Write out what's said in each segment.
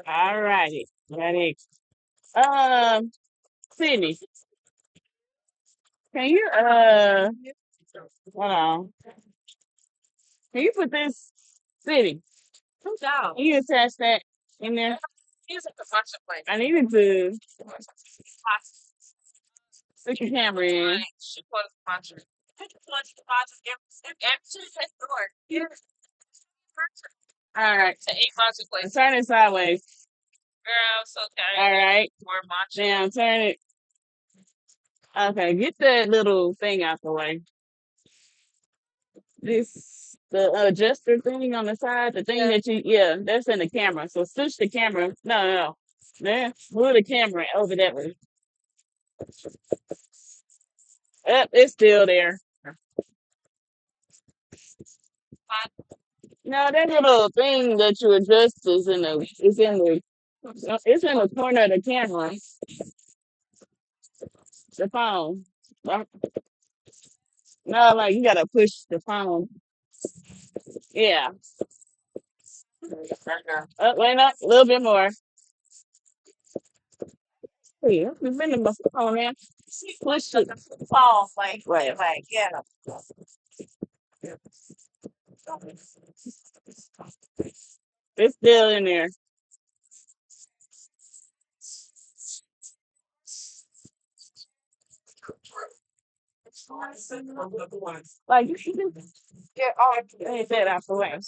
All righty. Ready. Um, Sydney, can you hold on. Can you put this City? Can you attach that in there? I needed to put your camera in. All right. Turn it sideways. All right. Now turn it. Okay, get that little thing out the way. This the adjuster thing on the side, the thing that yeah, that's in the camera. So switch the camera. No, no, no. There, move the camera over that way. It's still there. No, that little thing that you adjust is in the corner of the camera. The phone. Uh, No, like you gotta push the phone. Yeah. Wait up, a little bit more. Yeah, we've been in the phone, man. Push it. Phone, like, yeah. It's still in there. Like you should get all that out the way.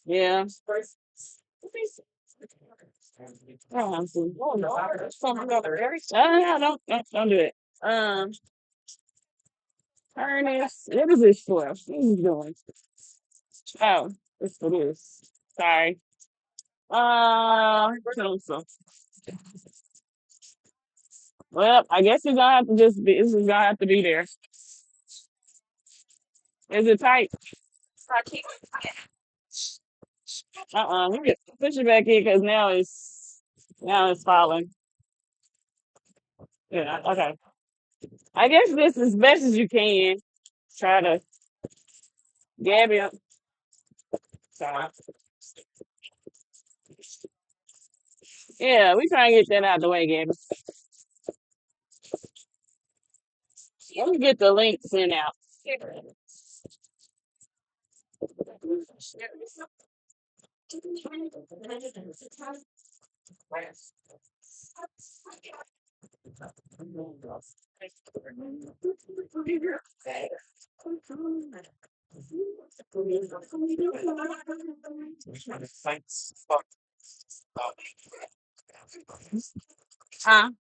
Yeah. Oh, no, don't do it. Ernest, what is this for? What are you doing? Oh, it's for this. Sorry. So, well, I guess it's gonna have to just be. This is gonna have to be there. Is it tight? Let me push it back in because now it's falling. Yeah. Okay. I guess this is as best as you can. Try to gab it. Sorry. Yeah, we try and get that out of the way, Gabby. Let me get the link sent out. Huh?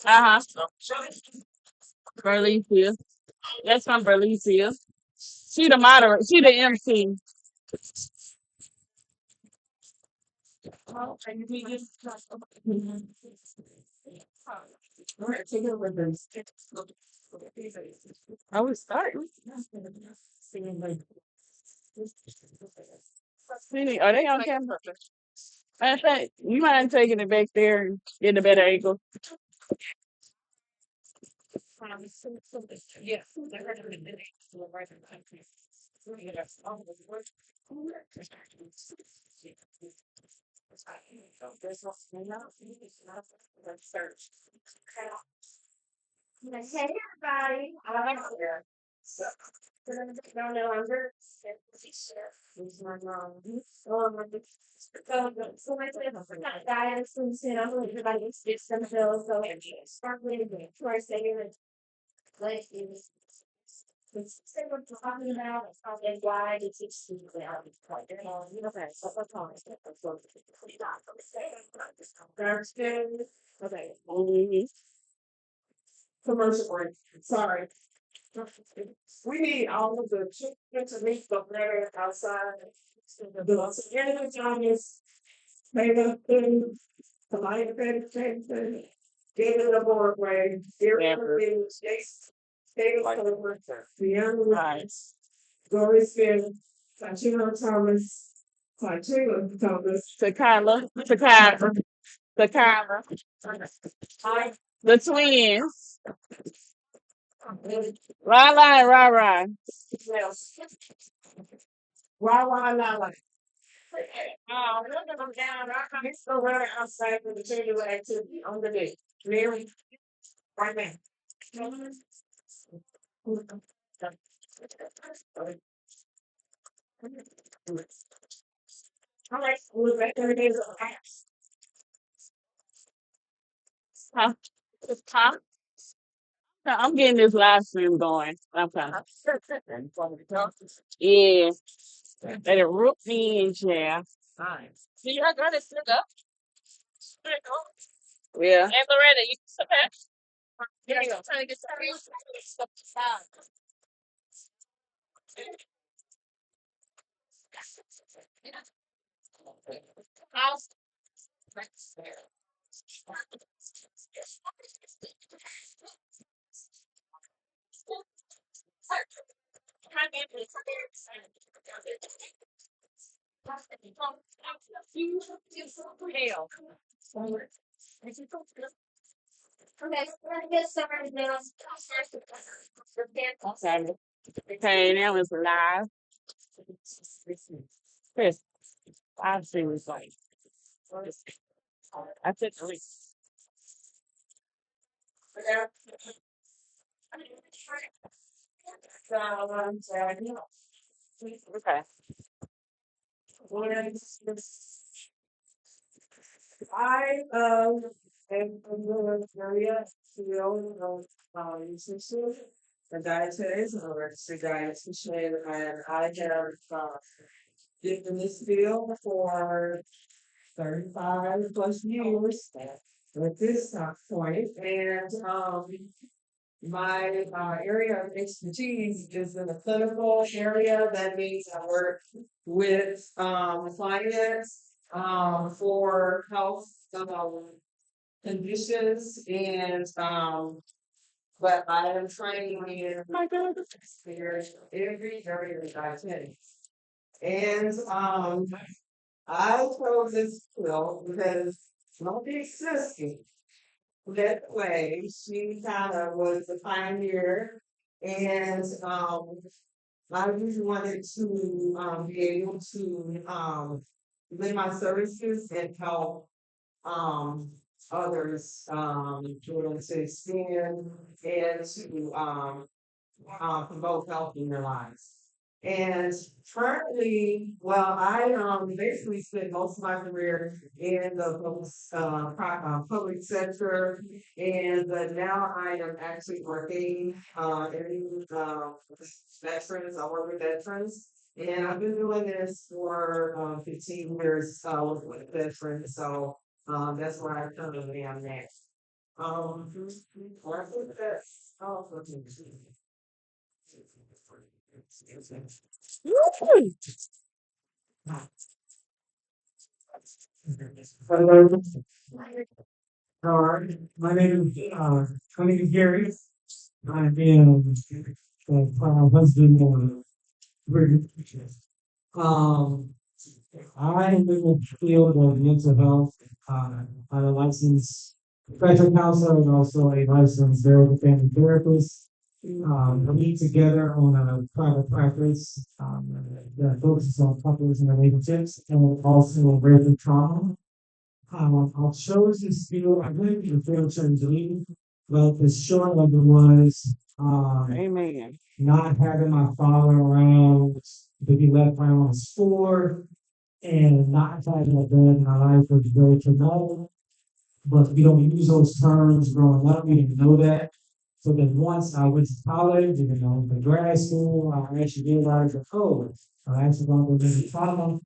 Uh huh. Berlicia. That's from Berlicia. She the moderator. She the MC. I was starting. Are they on camera? I think you mind taking it back there and getting a better angle. Mhm. Right. Takala, Takala, the twins, Lala and Rara. Look at them down. I'm still running outside for the children activity on the day. Mary, right now. All right, we're back there. Huh? Huh? No, I'm getting this live stream going. Okay. Yeah. Let it root me in, yeah. See, I got it set up. Yeah. And Loretta, you sit back. There you go. Trying to get some house. Okay. Okay, now it's live. Chris, I've seen this like. I took the link. Okay. I am from the area, CEO of Nutrition, a dietitian, or registered dietitian, and I have been in this field for 35 plus years at this point, and my area of expertise is in the clinical area. That means I work with clients for health conditions and but I am training in my goodness, every area of dietetics. And I chose this field because my big sister that way. She kind of was the pioneer, and I really wanted to be able to lend my services and help um, others to expand and to promote health in their lives. And currently, well, I basically spent most of my career in the public sector, and now I am actually working in veterans. I work with veterans, and I've been doing this for 15 years with veterans. So that's where I currently am now. I think that's all for me. Hello, my name is Gary. I am husband of Bridget. Um, I am in the field of mental health. I'm a licensed professional counselor and also a licensed therapist family therapist. We meet together on a private practice that focuses on couples and relationships and also raising trauma. I chose this field. I really didn't feel certain to leave, but the short of it was Amen. Not having my father around to be left when I was 4 and not having a dad in my life was very traumatic. But we don't use those terms growing up. We didn't know that. So then once I went to college, and the grad school, I actually realized that, oh, I actually going to go into trauma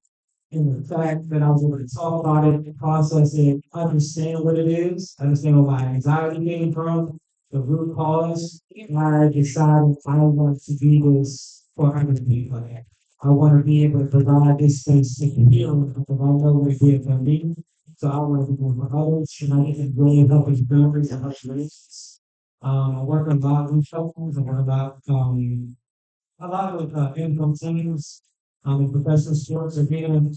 and the fact that I was able to talk about it, process it, understand what it is, understand where my anxiety came from, the root cause, and I decided I want to do this for other people. I want to be able to provide this space to heal because I know what it did for me. So I want to do it for others, and I think really helping families and help relationships. I work a lot with couples. I work a lot with income teams, in professional sports again.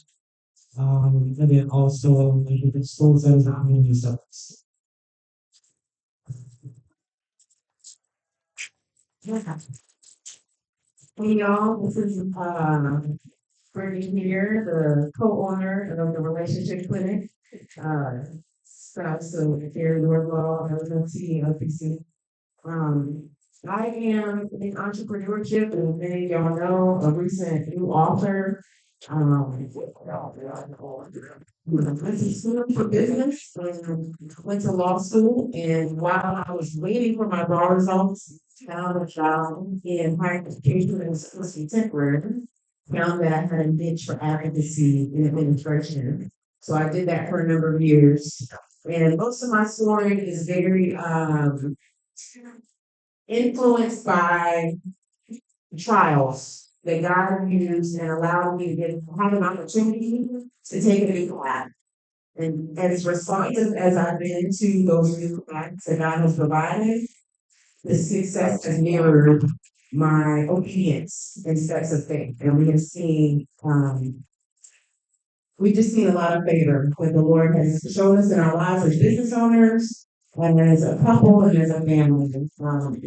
And then also the schools that are community service. Hey y'all, this is Brittany here, the co-owner of the Relationship Clinic. So here in Norwell, LLC, LPC. Um, I am in entrepreneurship, and many of y'all know a recent new author. Went to school for business, went to law school, and while I was waiting for my bar results, found a job in higher education and was contemporary. Found that I had a niche for advocacy in administration. So I did that for a number of years. And most of my story is very influenced by trials that God used and allowed me to have an opportunity to take a new path. And as responsive as I've been to those new paths that God has provided, the success has mirrored my obedience and steps of faith. And we just seen a lot of favor when the Lord has shown us in our lives as business owners and as a couple and as a family.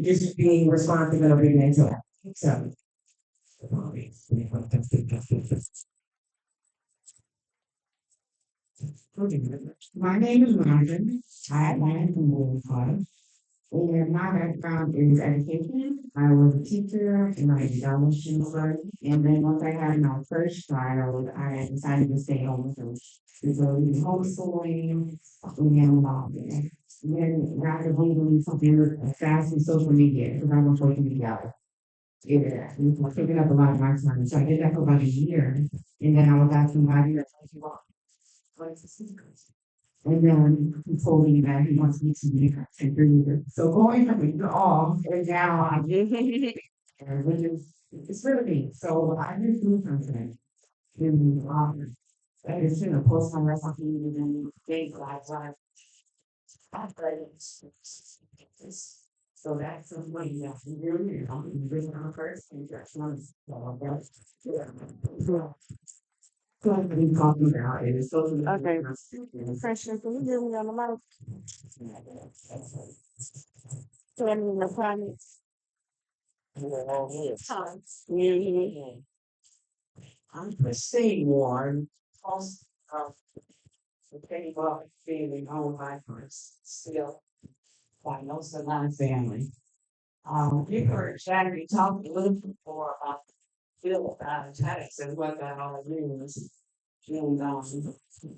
Just being responsive and obedient to it. So my name is Marvin. I am from Louisville. And my background is education. I was a teacher and I developed work. And then once I had my first child, I decided to stay home with her. And so we did homeschooling and then rapidly doing something fast in social media because I'm on social media. Yeah, it was taking up a lot of my time. So I did that for about a year. And then I was asking my year, what is the secret? And then he told me that he wants me to be a breather. So going from it all, and now I'm and which is it's really neat. So I just do something in that is you know post my recipe and then big lives on so that's something that you really bring on first and that's one of the what we talking about is social okay. Pressure, can you hear me on the mic? Tell me the comments. Mhm. I'm Christine Warren, host of the Penny Bar Feeling Home by First, still by No Salon Family. You heard Saturday talk a little before about Phil Tax and what that all means. And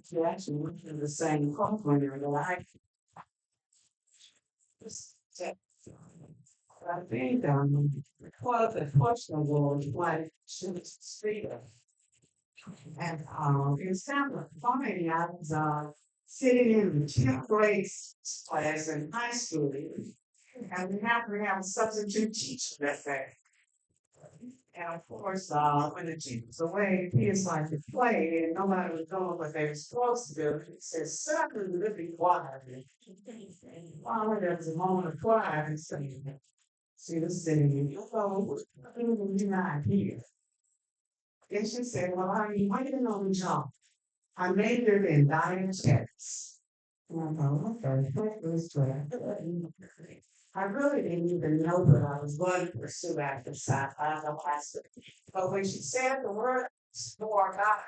she actually went through the same program that I just I think one of the question was why should speak and it sounded funny. I was sitting in the 10th grade class in high school, and we happened to have a substitute teacher that day. And of course, when the teacher was away, kids like to play, and nobody was doing what they were supposed to do. He said, "Something really quiet." And finally, there was a moment of quiet, and said, she was sitting in your phone, you're not here. And she said, "Well, honey, why didn't know the job? I majored in dietetics." And I thought, okay, that was good. I really didn't even know that I was going to pursue after sci-fi no high school. But when she said the word for God,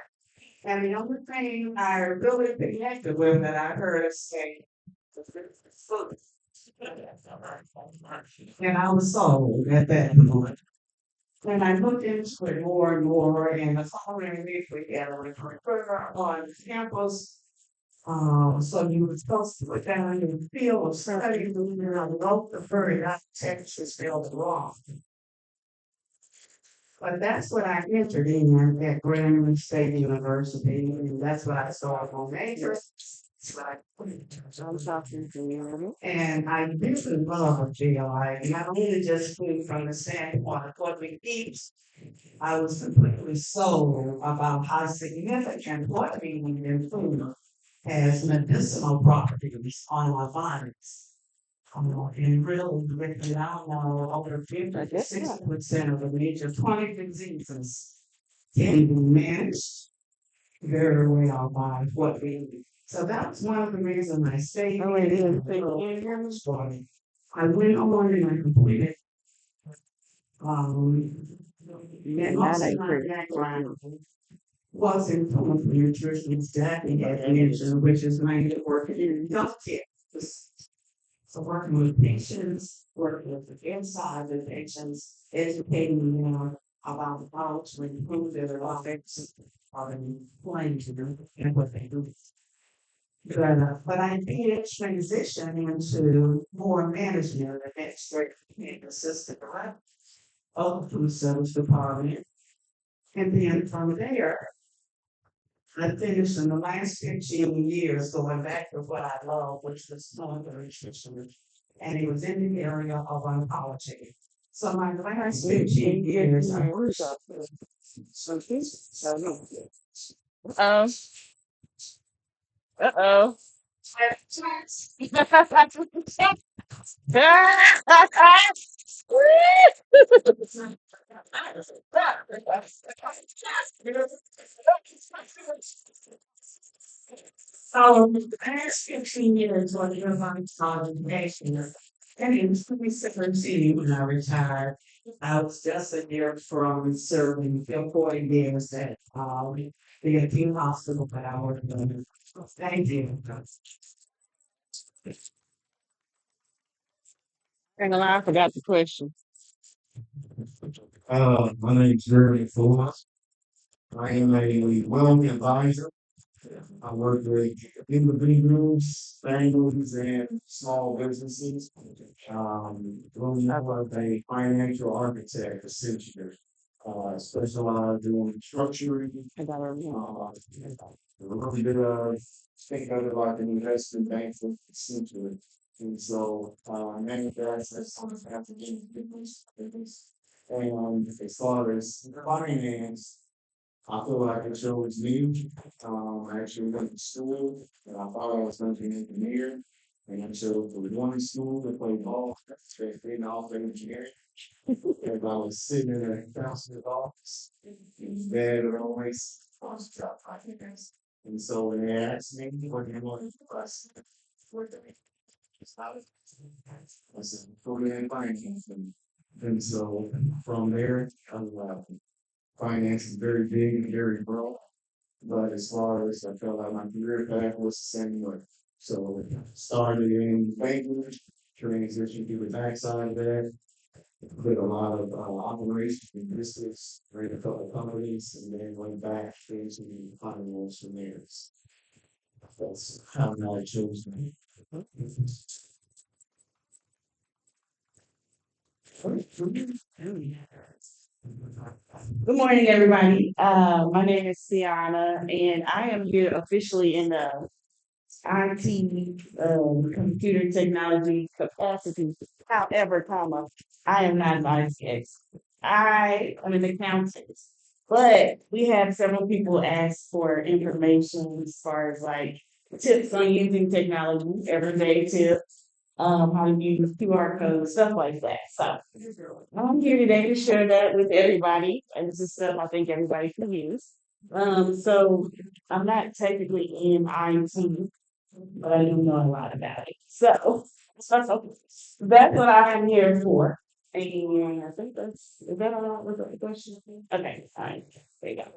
and the only thing I really connected with that I heard her say was food. And I was sold at that moment. And I looked into it more and more, and the following week we had a recruiter on campus. So you were supposed to put down your field of study, and I wrote the very that Texas field wrong. But that's what I entered in at Grambling State University, and that's what I started on major. So I'm talking to you. And I really love GI, not only just from the standpoint of what we eat, I was completely sold about how significant what we eat in food has medicinal properties on our bodies. And really, we now know over 50 to 60% of the major chronic diseases can be managed very well by what we do. So that was one of the reasons I stayed Oh, wait, in. I went on and I completed um yeah, now most they of my pretty. background was in food nutrition staffing admission, which is mainly working in healthcare. So working with patients, working with the inside of the patients, educating them about how to improve their lives or employing them and what they do. But I did transition into more management, administrative and assistant director of the food service department. And then from there, I finished in the last 15 years going back to what I love, which was culinary nutrition. And it was in the area of oncology. So my last 15 years, I worked up. So Um, uh-oh. so the past 15 years, what you're on education, and in 2017, when I retired, I was just a year from serving the 40 years at the acute hospital that I worked in. Thank you. Hang on, I forgot the question. My name is Jeremy Fuller. I am a wealth advisor. I work with individuals, families, and small businesses. Really more of a financial architect, essentially. Specialize in structuring, I got it. a little bit of, think of it like an investment bank, essentially. And so, many guys that sort of have to get business. And as far as finance, I feel like it shows me. I actually went to school and I thought I was going to be an engineer. And I chose for one school to play ball, straight off engineering. And I was sitting in a counselor's office. His dad would always drop my hands. And so when they asked me, what do you want to do? I said, "What do you I said, go in finance. And so from there, finance is very big and very broad. But as far as I felt like my career path was the same way. So started in banking, transitioned to the backside of that, did a lot of operations and business, ran a couple of companies, and then went back into finance from there. That's how I chose me. Good morning, everybody. My name is Sienna, and I am here officially in the IT, computer technology capacity. However, I am not an IT. I am an accountant, but we have several people ask for information as far as like tips on using technology, everyday tips, how to use QR codes, stuff like that. So I'm here today to share that with everybody, and this is stuff I think everybody can use. So I'm not technically in IT, but I do know a lot about it. So that's what I am here for. And I think is that all with the question? Okay, all right. There you go.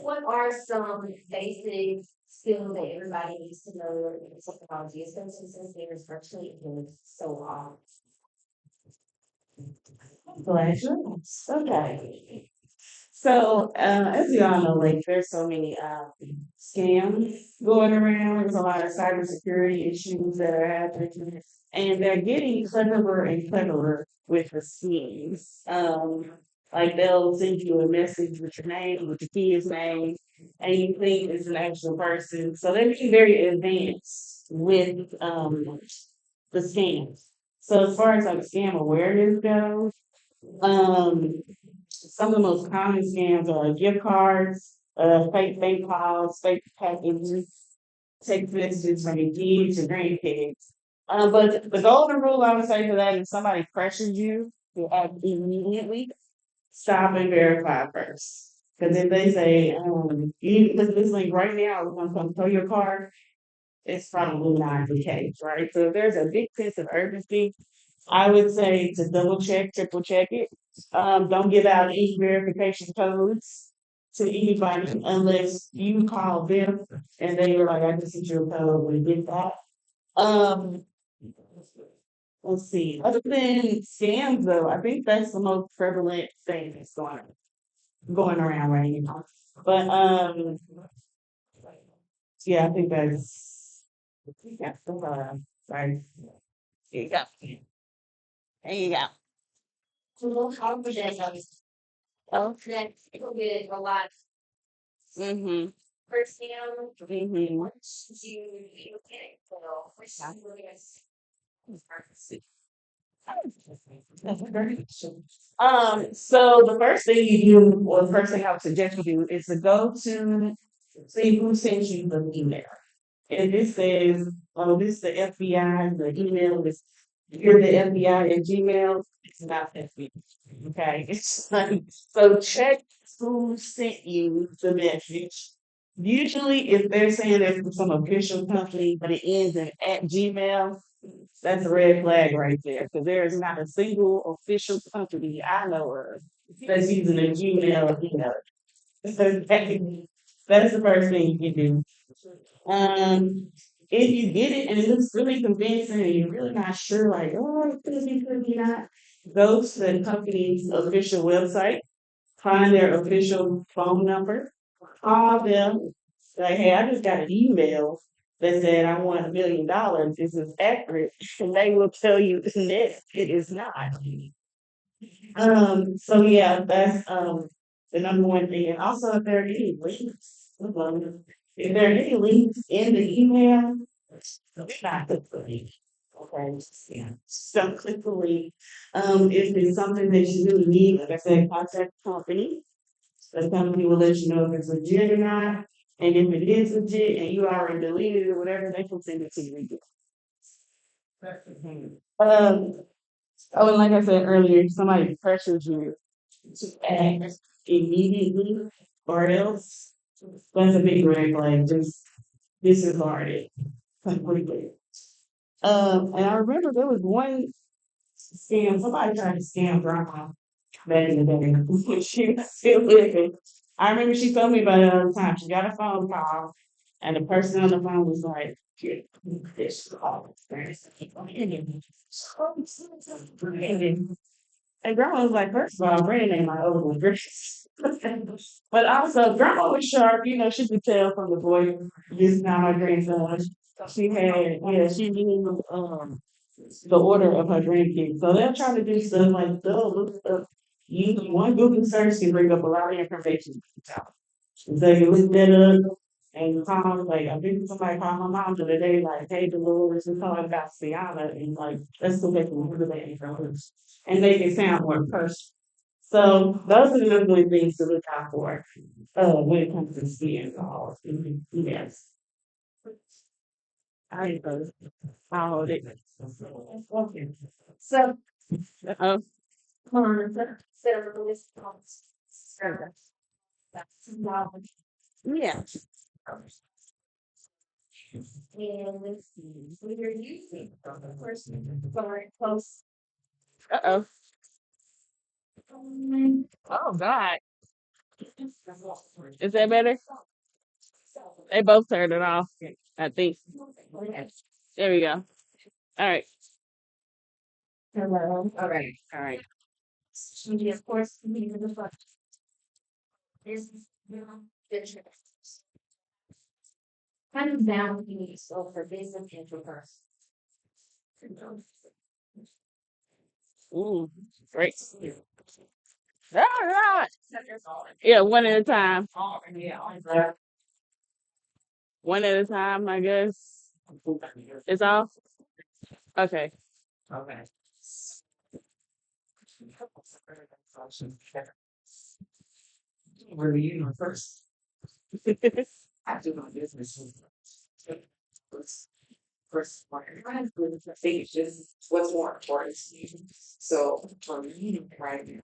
What are some basic skills that everybody needs to know in technology, especially since there's virtually so Congratulations. Okay. So, as we all know, like there's so many scams going around. There's a lot of cybersecurity issues that are happening, and they're getting cleverer and cleverer with the schemes. Like they'll send you a message with your name, with your kid's name, and you think it's an actual person. So they're getting very advanced with the scams. So as far as like scam awareness goes, some of the most common scams are gift cards, fake bank calls, fake packages, text messages from your kids, your grandkids. But the golden rule I would say for that, if somebody pressures you to act immediately, stop and verify first. Because if they say, you need to click this link right now, we're gonna come throw your card, it's probably not the case, right? So if there's a big sense of urgency, I would say to double check, triple check it. Don't give out any verification codes to anybody unless you call them and they were like, I just sent you a code, we did that. Um, let's see. Other than scams though, I think that's the most prevalent thing that's going around right now. But yeah, I think that's yeah, sorry. There you go. There you go. Well, how would that Oh. that people get a lot Mm-hmm. first down? Mm-hmm. Once you get it, well, which is That's a great question. So the first thing you do, or the first thing I would suggest you do, is to go to see who sent you the email. And this says, oh, this is the FBI, the email is, you're the FBI at Gmail, it's not FBI. Okay, it's like, so check who sent you the message. Usually, if they're saying it's from some official company, but it ends in at Gmail, that's a red flag right there, because there is not a single official company I know of that's using a Gmail email. So that's the first thing you can do. If you get it and it looks really convincing and you're really not sure, like, oh, it could be not, go to the company's official website, find their official phone number, call them, like, hey, I just got an email that said I want $1 million. This is accurate, and they will tell you that it is not. So yeah, that's the number one thing. And also if there are any links, if there are any links in the email, do not click the link. Okay, yeah. Just don't click the link. If it's something that you really need, like I said, contact the company. The company will let you know if it's legit or not. And if it is legit and you already deleted it or whatever, they can send it to you again. Oh, and like I said earlier, if somebody pressures you to act immediately or else, that's a big red flag. Just disregard it completely. And I remember there was one scam, somebody tried to scam grandma back in the day when she was still living. I remember she told me about it all the time. She got a phone call, and the person on the phone was like, "Get this call." And grandma was like, first of all, Brandon ain't my old address. But also, grandma was sharp. You know, she could tell from the voice, this is not my grandson. She had, yeah, she knew the order of her grandkids. So they'll try to do stuff like, they'll look up. One Google search can bring up a lot of information. So you look that up and call, like, I think somebody called my mom the other day, like, hey, Dolores, we calling about Sienna, and like, let's go back and look at that information. And make it sound more personal. So those are the good things to look out for when it comes to scam calls. Yes. I followed it. Okay. So, uh, yeah. and we're using, of course, for close. Uh-oh. Oh God. Is that better? They both turned it off. I think. There we go. All right. Hello. All right. All right. We of course need the fund is venture. Kind of down so for business and for person. Ooh, great. All right. Yeah, one at a time. One at a time, I guess. It's off. Okay. Okay. Where you know first. I do my business. first one. I think it's just what's more important to you. So for me, right now,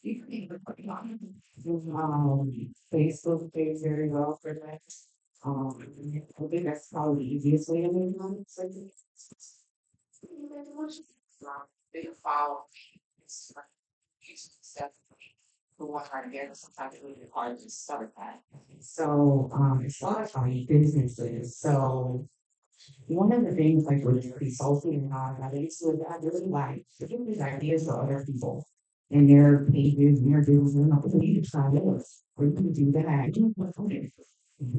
you can even put it on. Facebook pays very well for that. I think that's probably the easiest way to make money. So they follow stuff who want to get sometimes it's really hard to start that. So it's not funny businesses. So one of the things like with consulting and all that is with I really like giving these ideas to other people and their pages and their videos and like, "Well, you can try this or you can do that. You can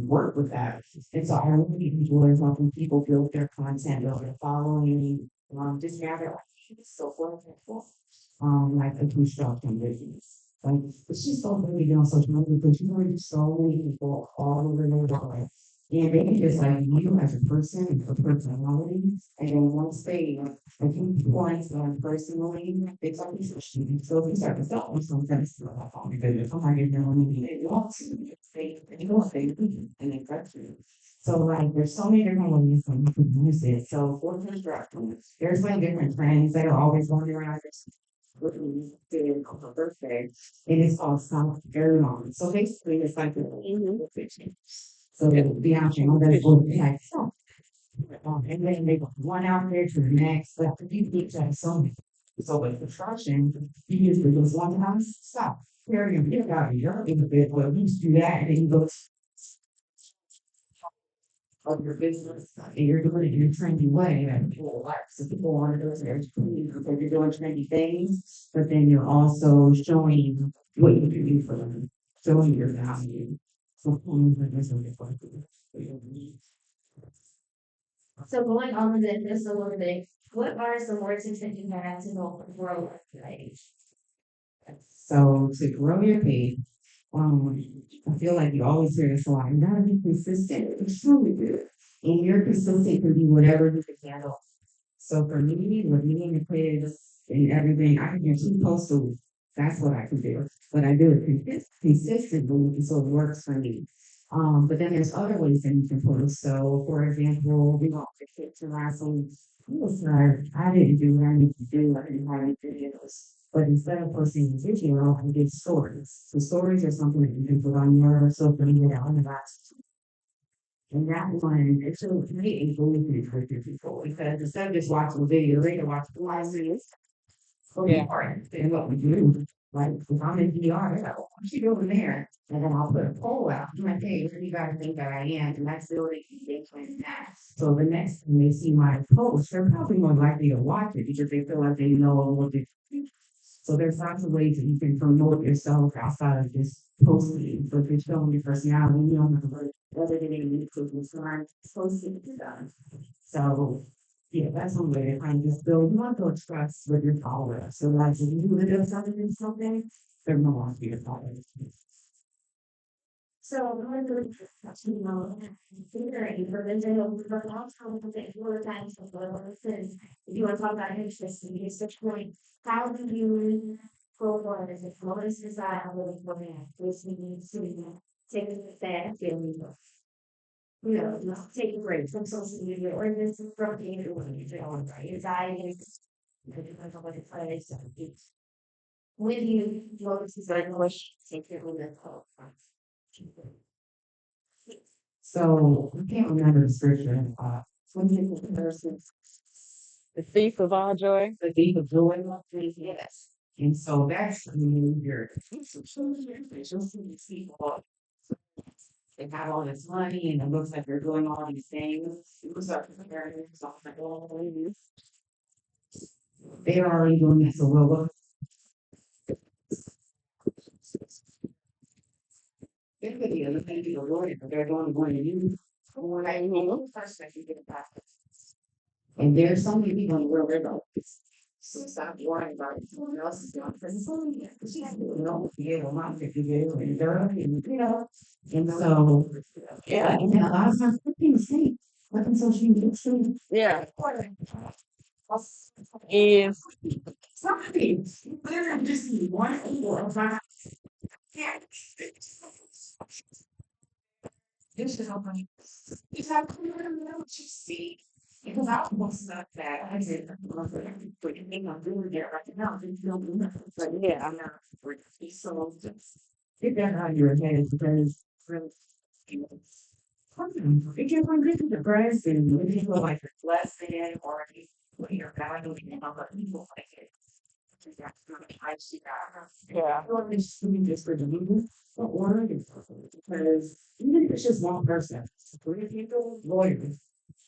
work with that." And so I really enjoy helping people build their content, build their following, just gather ideas, so forth and so forth. Like a construction business. Like it's just so really doing social media because you reach so many people all over the world. And they can just like you as a person and a personality. And then once they like you point them personally, it's like you should. So if you start to sell them sometimes you're like, oh my goodness, I'm not getting no money they want to you don't say and they cut you. So like there's so many different ways that you can use it. So for construction, there's like different trends that are always going around this did on her birthday, and it's called South Carolina. So basically, it's like a fiction. So the option on that book, they had some, and then they go one out there to the next, but you get that so many. So with construction, you usually goes one house, stop. Carry them, get out of here, in a bit, well, you just do that, and then you go of your business and you're doing it in a trendy way that people like. So people want to do it very trendy because you're doing trendy things, but then you're also showing what you can do for them, showing your value. So there's no difference. So going on with it just a little bit, what are some words that you have to help grow like? So to grow your page, um, I feel like you always hear this a lot. You gotta be consistent. It's really good. And you're consistent can be whatever you can handle. So for me, with me and the kids and everything, I can do 2 posts a week. That's what I can do. But I do it consistently, so it works for me. But then there's other ways that you can post. So for example, we want the kids to last week. I was like, I didn't do what I need to do. I didn't have any videos. But instead of posting a video, I did stories. So stories are something that you can put on your social media on the last and that one, it's so great engagement for people because instead of just watching a video, they can watch the live videos. So yeah, and what we do, like if I'm in VR, they're like, "Oh, what you doing there?" And then I'll put a poll out. I'm like, "Hey, where do you guys think that I am?" And that's building engagement in that. So the next time they see my post, they're probably more likely to watch it because they feel like they know what they so there's lots of ways that you can promote yourself outside of just posting. So if you're showing your personality, you don't have to worry whether they need to design posting it done. So yeah, that's one way to kind of just build more those trust with your followers. So like if you really do something, they're more likely to be your followers. So one of the, you know, theory for the jail, for a long time, I think one of the times before, since if you want to talk about interest in your such point, how do you go for it? Is it bonus design or what we have, which we need to take a fast feeling, you know, not take a break from social media or this from the internet when you're doing right, anxiety, you know, what it's like, so it's when you bonus design, question, take your limit of. So I can't remember the scripture. When you person The thief of all joy. the deep of joy, yes. And so that's when you're people they have all this money and it looks like they're doing all these things. People start comparing themselves like, oh, they're already doing it, so well, they could be other things you're doing, but they're doing more than you. Right. First, I can get it back. And there's so many people in the world that don't. So stop worrying about it. Someone else is doing for you. Because you have to know if you get not if you get and dirty and you know. And so yeah, and then a lot of times things say, like in social media, too. Yeah. If Something. Literally just one or five. This is how much it's how clear to know what you see. Because I was not that. I did but you think I'm doing it right now. You feel me? But yeah, I'm not really so just get that out of your head because really it can bring you to depressed and you feel like you're less than or you're valuing other people like it. Yeah. Or it's just for the movement, but one because even if it's just one person, three people, lawyers,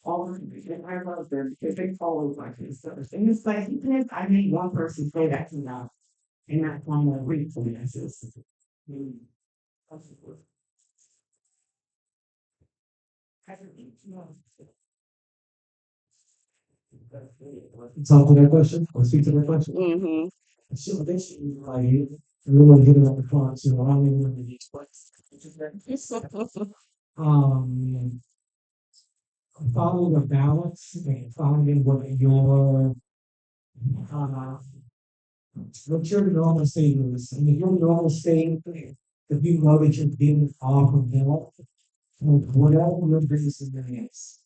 all of them, and I love them because they follow like this. And it's like even if I need one person say that's enough, and that's one more week for me. It's just, mm, that's what- I don't know. Talk to that question or speak to that question. Mm-hmm. So basically, like, really getting on the phone, so I don't even remember these questions. Um, follow the balance and finding uh, what your normal state is. And if your normal state, if you know that you're getting off of health, whatever your baseline is.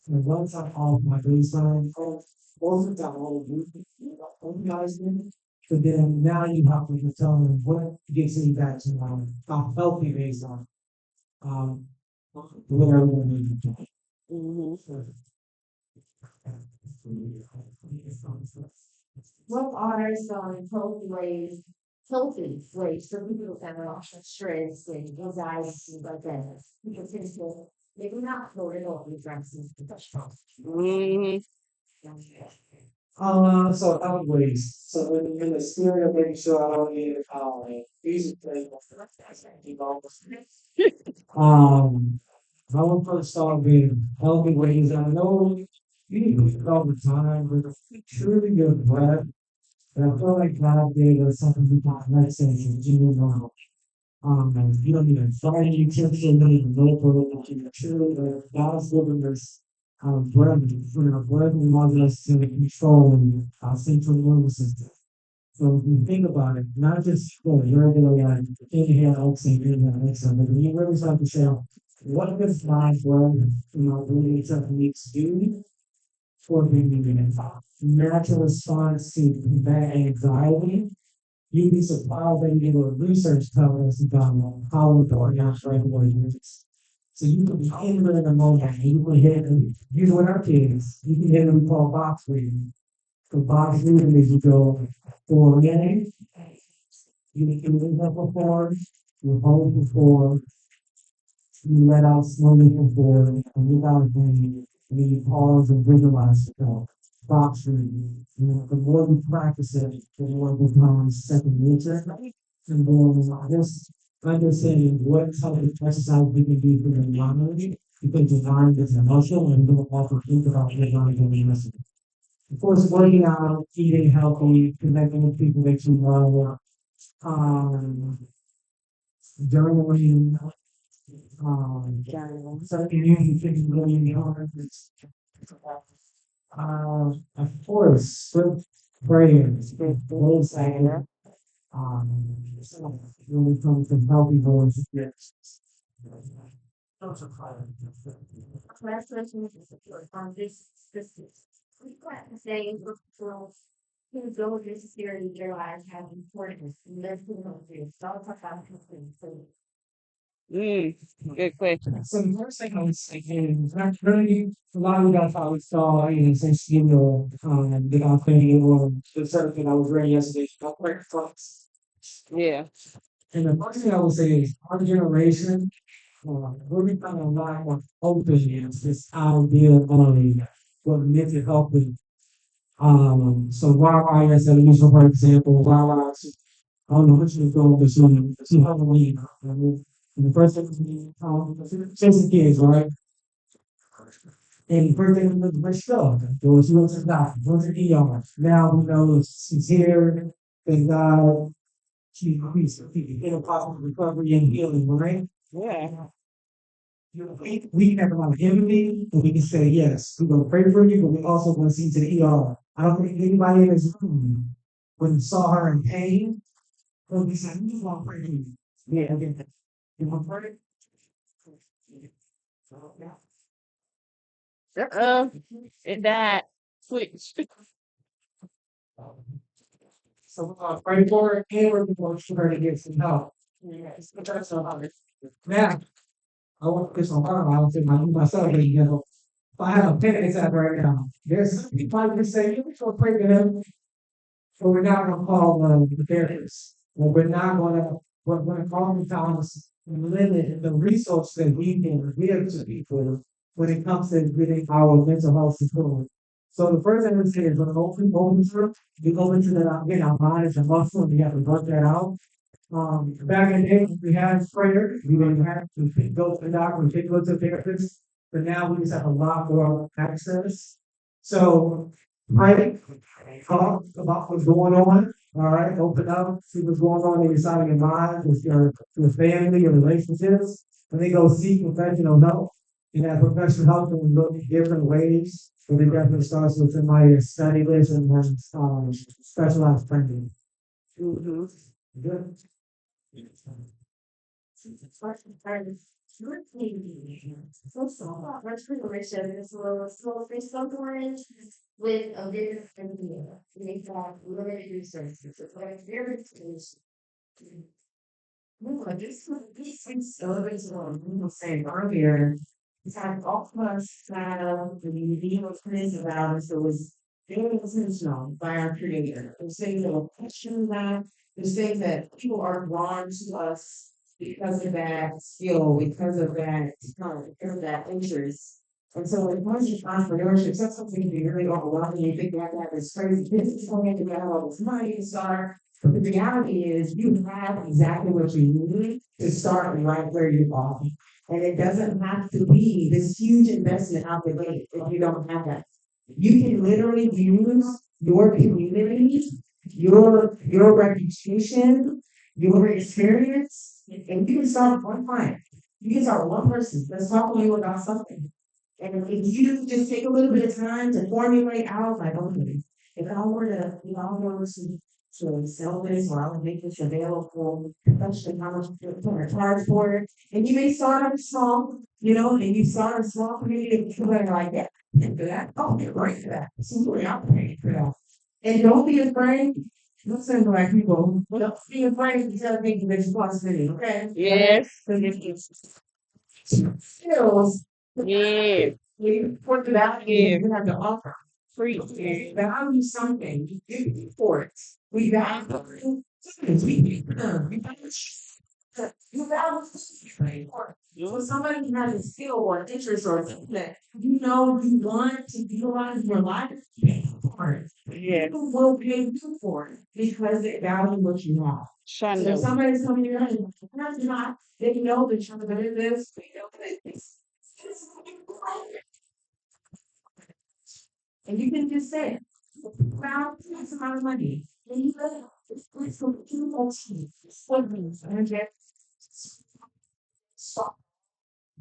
And once I'm off my baseline, most of the time I'll organize them. But then now you have to determine what gets me back to a healthy baseline. Um, whatever we need to do. Mm-hmm. What are some healthy ways for people that are stressed and anxiety, things like that? People tend to maybe not go in all the addresses, but that's strong. Mm-hmm. So always, so in the spirit of making sure I don't need music play, I will first start with healthy ways. I know you need to do it all the time, but truly good breath. And I feel like God gave us something we call relaxation, you know. You don't even find any tips, you don't even know what you truly, but God's given us breath, breath allows us to control our central nervous system. So if you think about it, not just regular like inhale, exhale, inhale, exhale, but you really start to say, what does my breath, breathing techniques do for the natural response to that anxiety? You'd be surprised that you know research tells us about how the organized regular units. So you can be anywhere in the moment, and you can hit, use with our kids, you can hit what we call box breathing. So box breathing is you go for a minute, you can inhale for four, you hold for four, you let out slowly for four, and without breathing, and then you pause and visualize the go. Box breathing. The more we practice it, the more it becomes second nature. And then just understanding what type of exercise we can do for the mind, because the mind is emotional and we don't often think about the mind when we listen. Of course, working out, eating healthy, connecting with people that you love, um, journaling, so you can really hard. Of course, with prayers, with those so really comes to healthy goals. Yes. Those are fine. Last question is on this we got to say well, who go necessarily realize how important listening is. So I'll talk about so Mm. Good question. So the first thing I would say is not really a lot of that I would saw in since that I'm thinking or the certain thing I was reading yesterday about quick thoughts. Yeah. And the first thing I would say is our generation, we're becoming a lot more open against this idea of what mental health is. So why as an usual for example, why I don't know which is going to see Halloween. And the first thing chasing kids, right? And the first thing was my stuff. Those who was not, those are the young. Now we know she's here, thank God she's in a possible recovery and healing, right? Yeah. We have a lot of empathy, and we can say, yes, we're going to pray for you, but we also want to see you to the ER. I don't think anybody in this room, when saw her in pain, will be saying, we just want to pray for you. Yeah, okay. You want to pray? Uh, it died. Switch. So we're gonna pray for it and we're going to her to get some help. Yes. Now, I want this on her. I don't think myself, but if I have a panic attack right now, there's some people I can say, you can pray to him, but we're not gonna call the therapist. Or we're gonna call the Thomas and limit the resource that we can give to people when it comes to getting our mental health support. So the first thing we say is when open through, we go into that again, our mind is a muscle, and we have to work that out. Back in the day, we had prayer, we didn't have to go to the doctor, we didn't go to the therapist, but now we just have a lot more access. So, pray, talk about what's going on, all right, open up, see what's going on inside of your mind, with your family, your relationships, and then go seek professional help. And that professional help can look different ways, but it definitely starts with somebody that's study this and has specialized training. Mm-hmm. Good. Much preparation is a little slow for someone with a bigger idea. They got limited resources. It's like very close. No, this is celebrates what we were saying earlier. It's had all of us the museum of Prince about us. It was very intentional by our creator. There's things that will question that. There's things that people are drawn to us because of that skill, because of that interest. And so when it comes to entrepreneurship, that's something to be really overwhelming. You think you have to have this crazy business plan to get all this money to start. But the reality is you have exactly what you need to start right where you are. And it doesn't have to be this huge investment out the gate if you don't have that. You can literally use your community, your reputation, your experience, and you can start one client. You can start one person that's talking to you about something. And if you just take a little bit of time to formulate out, like, okay, if I were to sell this or I would make this available, especially how much you're going to charge for it. And you may start small, and you start a small community of people that are like, yeah, for that. Oh, you're right for that. Absolutely, I'm paying for that. And don't be afraid. Listen, black people, don't be afraid to tell people there's a possibility, okay? Yes. Skills, Yes. you put it out there, Yes. you have to offer. Free. We value something, you give for it. We value something, we you value something. So somebody who has a skill or an interest or something that you want to utilize in your life, pay for it. Yes. People will pay you for it because they value what you have. So if Shondo. somebody's coming here and that's not, they know that you're gonna do this, they know that this and you can just say, well, that's a lot of money. And you go, it's for two motions. And just stop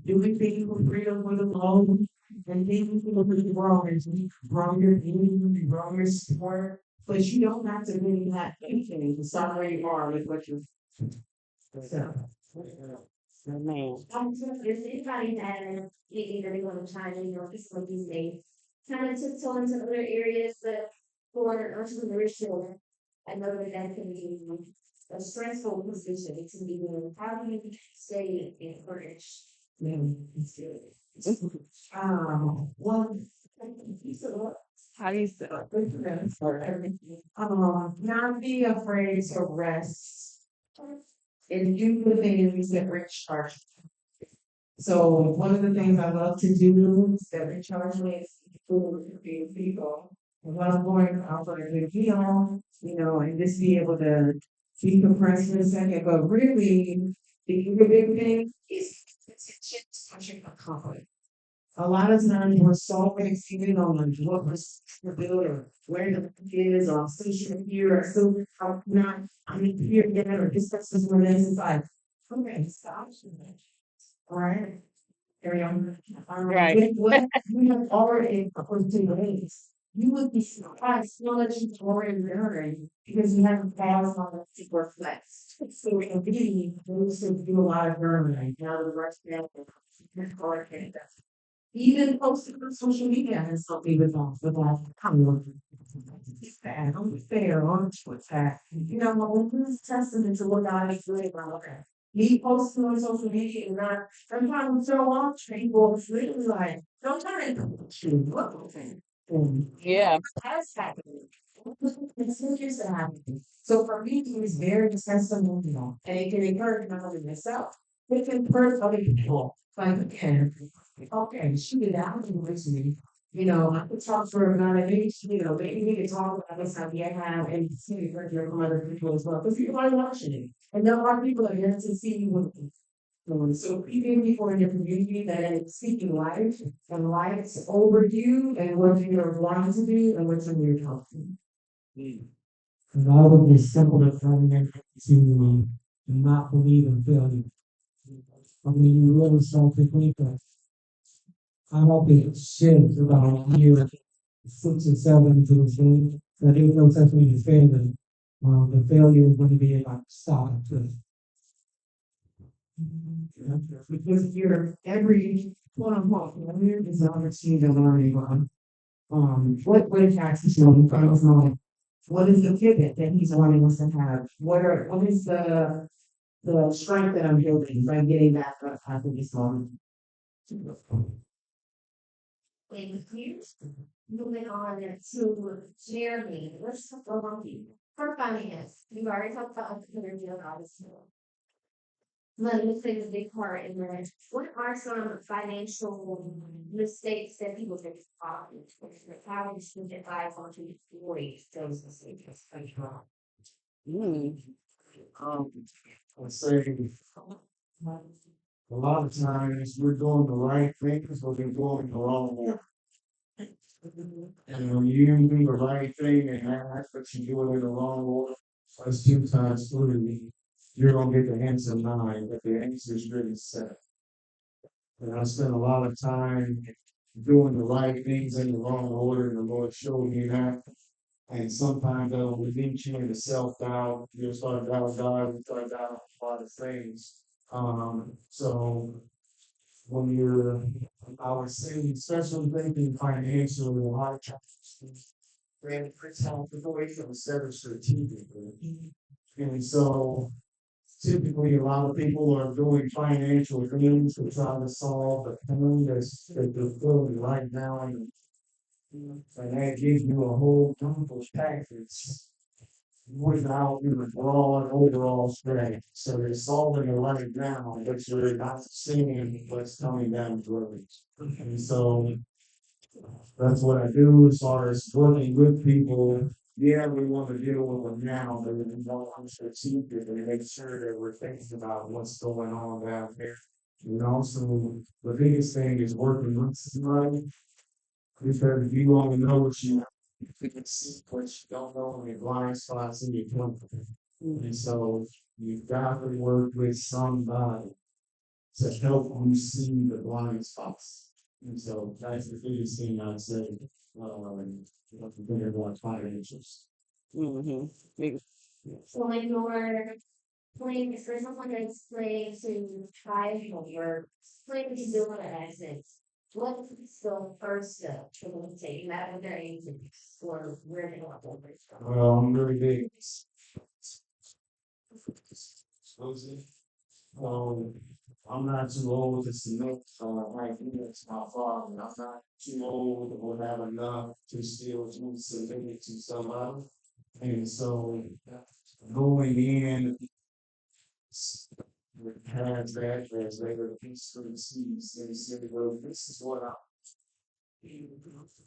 doing things with freedom with alone and then people really wrong and wrong your dream, wrong your support. But you don't have to really have anything to start where you are with what you so. Man. If anybody had anything that they want to chime in or physical these days, kind of tiptoe into other areas, but for entrepreneurship, I know that can be a stressful position. It can be how do you stay encouraged? It's good. One, How do you say? not be afraid to rest and do the things that recharge. So one of the things I love to do that recharge me is food for people. I love going out for a good meal, and just be able to decompress for a second. But really, the big thing is touching a conflict. A lot of times we're so fixated on what we're doing or where the is or social media or so how not I mean here yet or this person's what it is it's like okay stop all right carry on Right. with what you have already put to your ways you would be surprised how much you've already learned because you haven't passed on the super flex so we can be those who do a lot of learning now the rest of that Even posting on social media has helped me with all kind of it's bad, unfair, what's that? You know, this is testament to what God is doing about that. Me posting on social media and not sometimes so off people it's really like sometimes shoot what Yeah. has happened. It's interesting to happen. So for me, it was very testimonial, and it can encourage not only myself, it can encourage other people. Like, okay, she did that with me. You know, I could talk to her about it. Maybe she, maybe we could talk about this idea I have and see if hear from other people as well. Because people are watching it. And there are people that are here to see you with you. So even before in your community that is speaking life and life's over you and what you're wanting to do and what you're talking. And I would be simple to to not believe in failure. I mean, you really start to think that I don't think it's shit about year 6 or 7 to the game. That ain't no such thing as failure. The failure is going to be like stop. Because you're every quote unquote failure is an opportunity to learn on what impacts is showing from us knowing what is the pivot that he's wanting us to have? What is the strength that I'm building by getting back up after this moment? Thank you. Moving on to Jeremy, let's talk about you. For finance, we've already talked about energy and obviously. Money plays a big part in that. What are some financial mistakes that people make? How should they advise on to avoid those mistakes? Mm. Um, I say a lot of times we're doing the right things, but we're doing the wrong one. And when you do the right thing and act, but you do it in the wrong order, that's 2 times through, you're gonna get the answer 9, but the answer is really 7. And I spent a lot of time doing the right things in the wrong order, and the Lord showed me that. And sometimes that'll lead you into self-doubt. You'll start doubting God, you start doubting a lot of things. So when you're, I would say, especially thinking financially, a lot of times, really pretty situation instead of strategically. And so typically a lot of people are doing financial things to try to solve the pain that they're feeling right now. And that gives you a whole chemical package without your broad overall strategy. So you're solving it right now, but you're not seeing what's coming down the road. And so that's what I do as far as working with people. Yeah, we want to deal with them now, but we want to strategic and make sure that we're thinking about what's going on down there. And also, the biggest thing is working with somebody because you only know what you can see what you don't know in your blind spots in your company. And so you've got to work with somebody to help you see the blind spots. And so that's the biggest thing I'd say. What the bigger about financials. Mm-hmm. So when you're playing for someone that's playing to try or playing to do an accent, what's the first step for them to take? That what they're aiming or where they want to from? Well, I'm really big. Exposing. Um, I'm not too old to submit, like it's my father. I'm not too old or have enough to still to submit to somebody. And so going in has that as they were peaceful seas and said, well, this is what I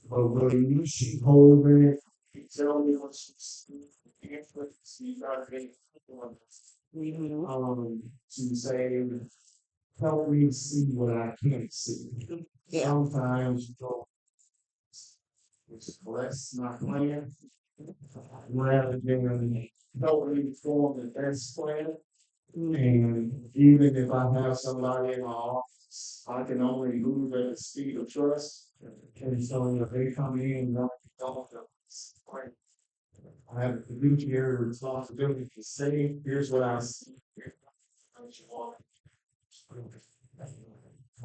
but when you should hold it, you tell me what you see, got to say, help me see what I can't see. Yeah. Sometimes you go, express my plan rather than help me form the best plan. And even if I have somebody in my office, I can only move at the speed of trust. And so if they come in, don't know, I have a fiduciary responsibility to say, here's what I see. Here's what you want.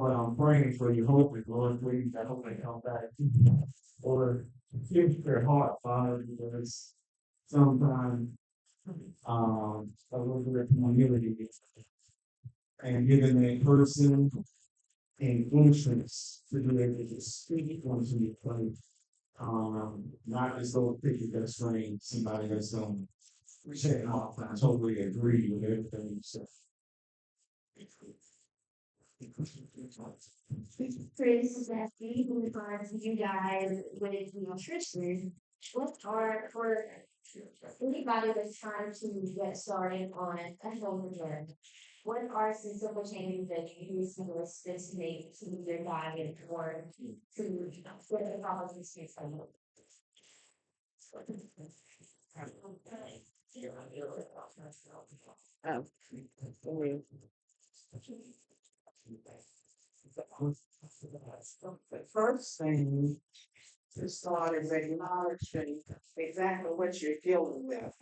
But I'm praying for you, hoping, Lord, please, I hope they come back. Or give their heart, Father, because sometimes a little bit of humility and giving a person an entrance to be able to speak onto the plate. Not just go pick your best friend, somebody that's going to check off. I totally agree with everything you said. Chris is asking in regards to you guys with nutrition, what are for anybody that's trying to get started on a healthy journey? What are some simple changes that you use to assist make to your diet or to get the problems you from Oh, mm, The first thing to start is acknowledging exactly what you're dealing with.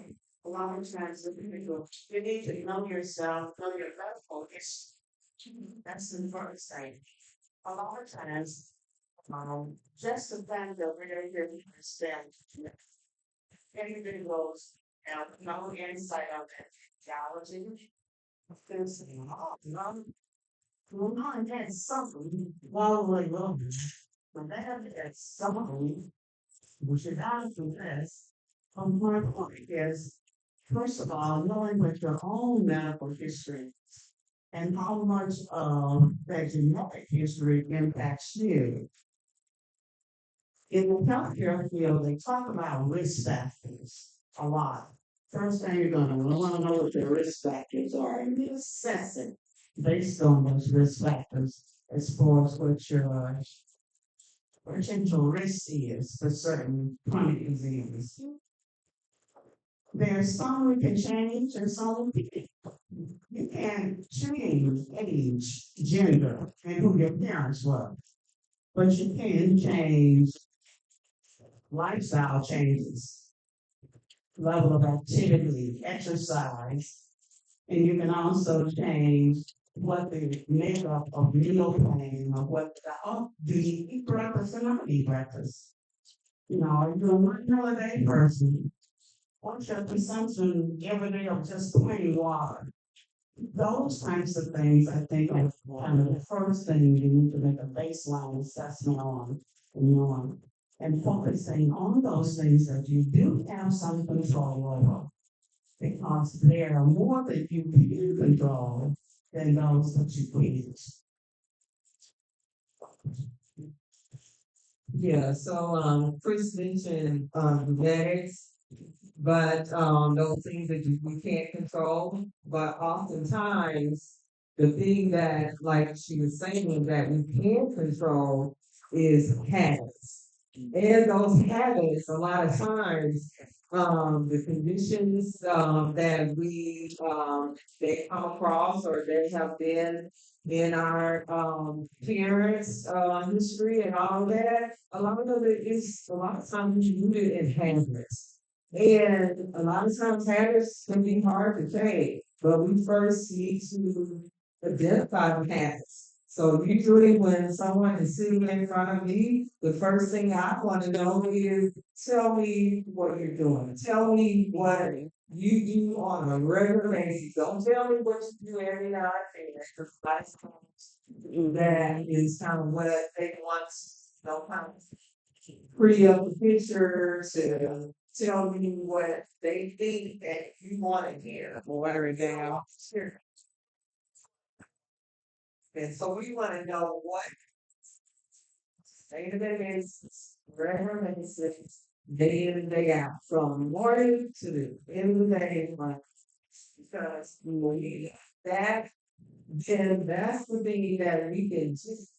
A lot of times, you need to know yourself, know your medical history. That's the first thing. A lot of times, just the fact that we're here to understand individuals have no insight of that theology, because well, that's something. Well, like, well, but that's something we should ask this. My point is, first of all, knowing what your own medical history and how much of that genetic history impacts you. In the healthcare field, they talk about risk factors a lot. First thing you're going to want to know what your risk factors are, and you assess it based on those risk factors as far as what your potential risk is for certain chronic diseases. There's some we can change and some we can't. You can change age, gender, and who your parents were, but you can change lifestyle changes, level of activity, exercise, and you can also change what the makeup of meal plan or what do you eat breakfast or not eat breakfast? You know, if you're a one meal a day person, what's your consumption every day of just plain water? Those types of things, I think, are kind of the first thing you need to make a baseline assessment on, and and focusing on those things that you do have some control over, because there are more that you can control than those that you can't. Yeah, so Chris mentioned genetics, but those things that we can't control. But oftentimes, the thing that, like she was saying, that we can control is habits. And those habits, a lot of times, the conditions that they come across or they have been in our parents' history and all that, a lot of it is a lot of times rooted in habits. And a lot of times habits can be hard to change, but we first need to identify the habits. So usually when someone is sitting in front of me, the first thing I want to know is tell me what you're doing. Tell me what you do on a regular basis. Don't tell me what you do every now and then. Because a lot of times that is kind of what they want, kind of pretty up the picture to tell me what they think that you want to hear. water it down. Sure. And so we want to know what day to day basis, regular basis, day in and day out, from morning to the end of the day, like, because we need that, then that's the thing that we can just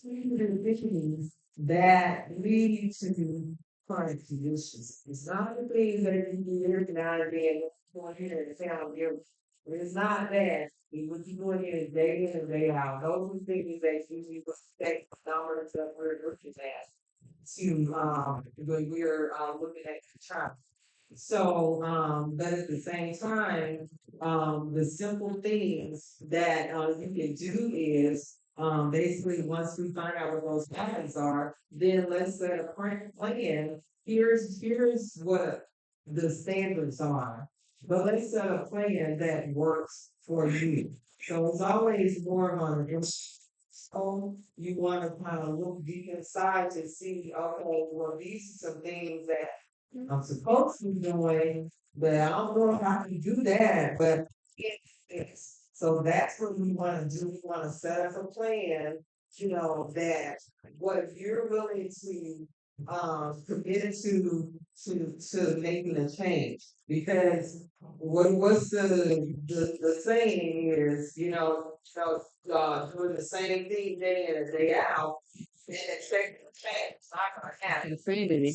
leave the things that lead to chronic conditions. It's not the things that you do every now and then, going here and town here. It's not that. We would be doing it day in and day out. Those are things that usually affect numbers that we're looking at to when we're looking at the chart. So, but at the same time, the simple things that you can do is Basically, once we find out what those patterns are, then let's set a plan. Here's what the standards are. But let's set a plan that works for you. So it's always more of a so you want to kind of look deep inside to see, okay, well, these are some things that I'm supposed to be doing, but I don't know if I can do that. But it's so that's what we want to do. We want to set up a plan, that what you're willing to commit to making a change. Because what's the saying is, doing the same thing day in and day out and expecting a change. It's not gonna happen. Infinity.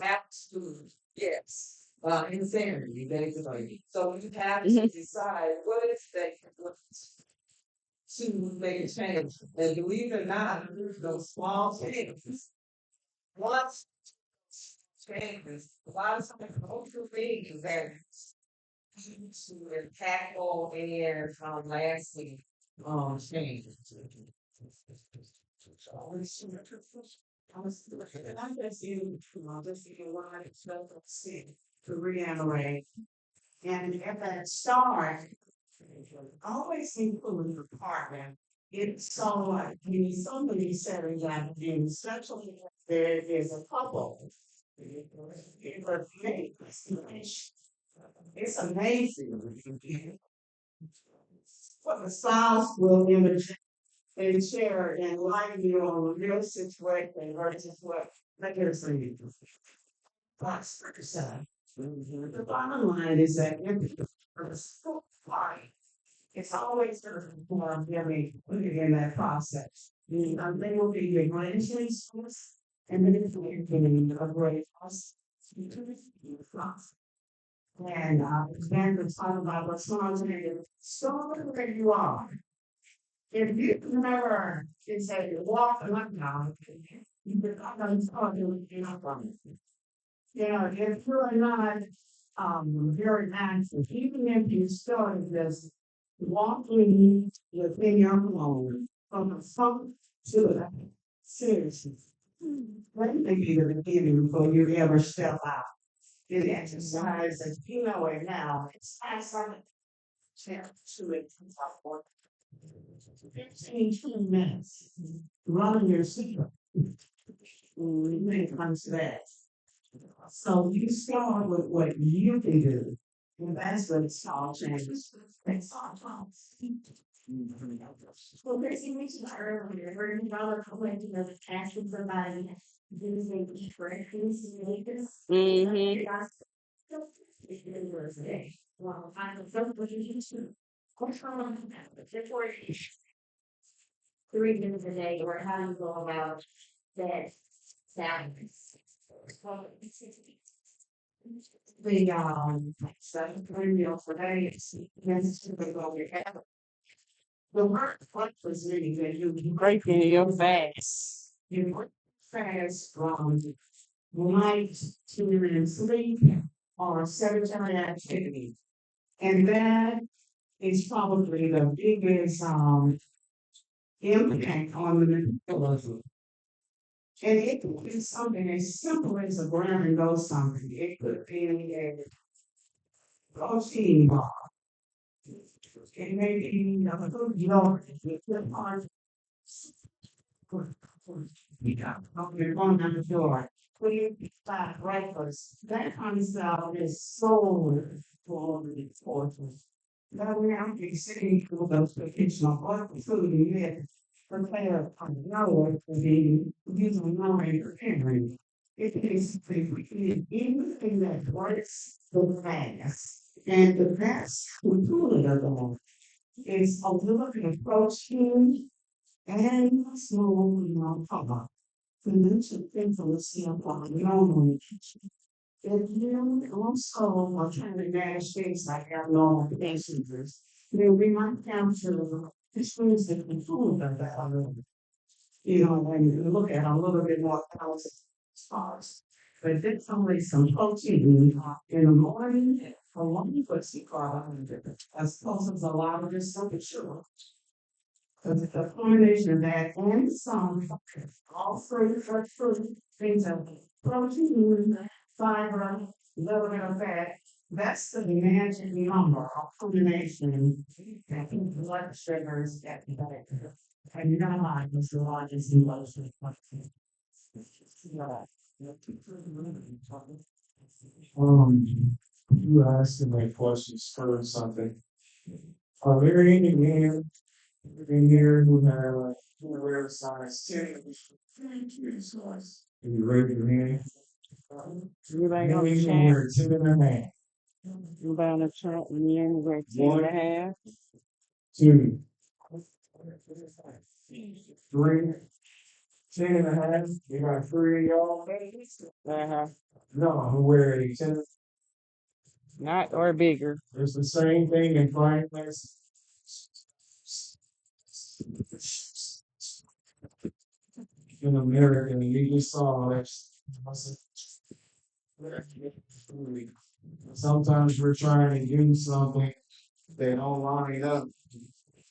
Absolute, yes. Insanity, basically. So you have to decide what is that you want to make a change. And believe it or not, those small changes, once changes, a lot of times cultural things that to impactful and lasting change. I guess you want to reiterate. And at that start, always include the partner. It's so like when somebody said that in especially if there is a couple. It's amazing what the spouse will image and share and lighten you on the real situation versus what negative thing. That's percent. The bottom line is that if it's always going to perform very quickly in that process. They will be your grandchildren's and then it's going to be a great process. And then to talk about what's going on today, so where you are. If you remember, it's a walk up now, you can talk to from it. If you're not very active, even if you started this walking within your home from the front to the seriously. Let me be the beginning before you ever step out. In exercise, and you know it now, it's awesome. Chance to it for 15 minutes. Running your secret. When it comes to that. So you start with what you can do. And that's what it's all changes. It's all Well, Chris, you mentioned earlier, $100 for when you know the cash with somebody, do they eat breakfast and make this? Mm-hmm. Well, I don't know what you used to. What's wrong with that? Before 3 minutes a day, or how do you go about that balance? The seven meal for days. Yes, typically what we have. The work was really that you Breaking your fast. you work fast from night to sleep or sedentary activity. And that is probably the biggest impact on the metabolism. And it could be something as simple as a grab and go something. It could be a protein bar. It may be a food yogurt. It could you're going on the floor. Clean flat breakfast. That kind of stuff is so for the important. Now we have to be sitting for those vacation of what food you get. Prepare on the hour to be using memory preparing. It is anything that works the fast. And the best food of all is a little bit of protein and a small amount of cover. Financial influence upon normal. If you also are trying to manage things like abnormal passengers, then we might have to experience the control of that already. When you look at a little bit more balanced stars. But there's always some protein in the morning for one foot sea as opposed to a lot of this stuff, sure. a combination of that and some all fruit or fruit things of protein, fiber, liver and fat. That's the magic number of combination that keeps blood sugars at the back. And you know how the largest emotion. Um, you asked my questions for something. Are there any men in here who have who wear a size 10? Can you raise your hand? Everybody on Men the who chat. wear 10 and a half. Everybody on the chat. Men wear 10 and a half. 2, 3, 10 and a half. You got 3 of y'all? Uh-huh. No, who wear a 10. Not or bigger. It's the same thing in finance. In America, and you just saw that. Sometimes we're trying to do something that don't line up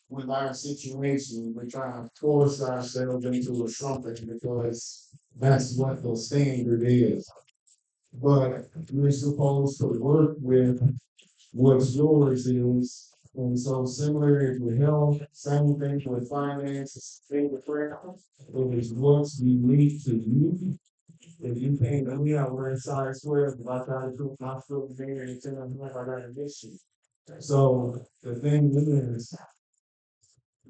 with our situation. We're trying to force ourselves into a something because that's what the standard is. But we're supposed to work with what's yours is. And so similar with health, same thing with finances, same with prayer. It is what's unique to you. If you think that we are wearing size 12, if I try to put my foot there and tell them like I got an issue. So the thing is,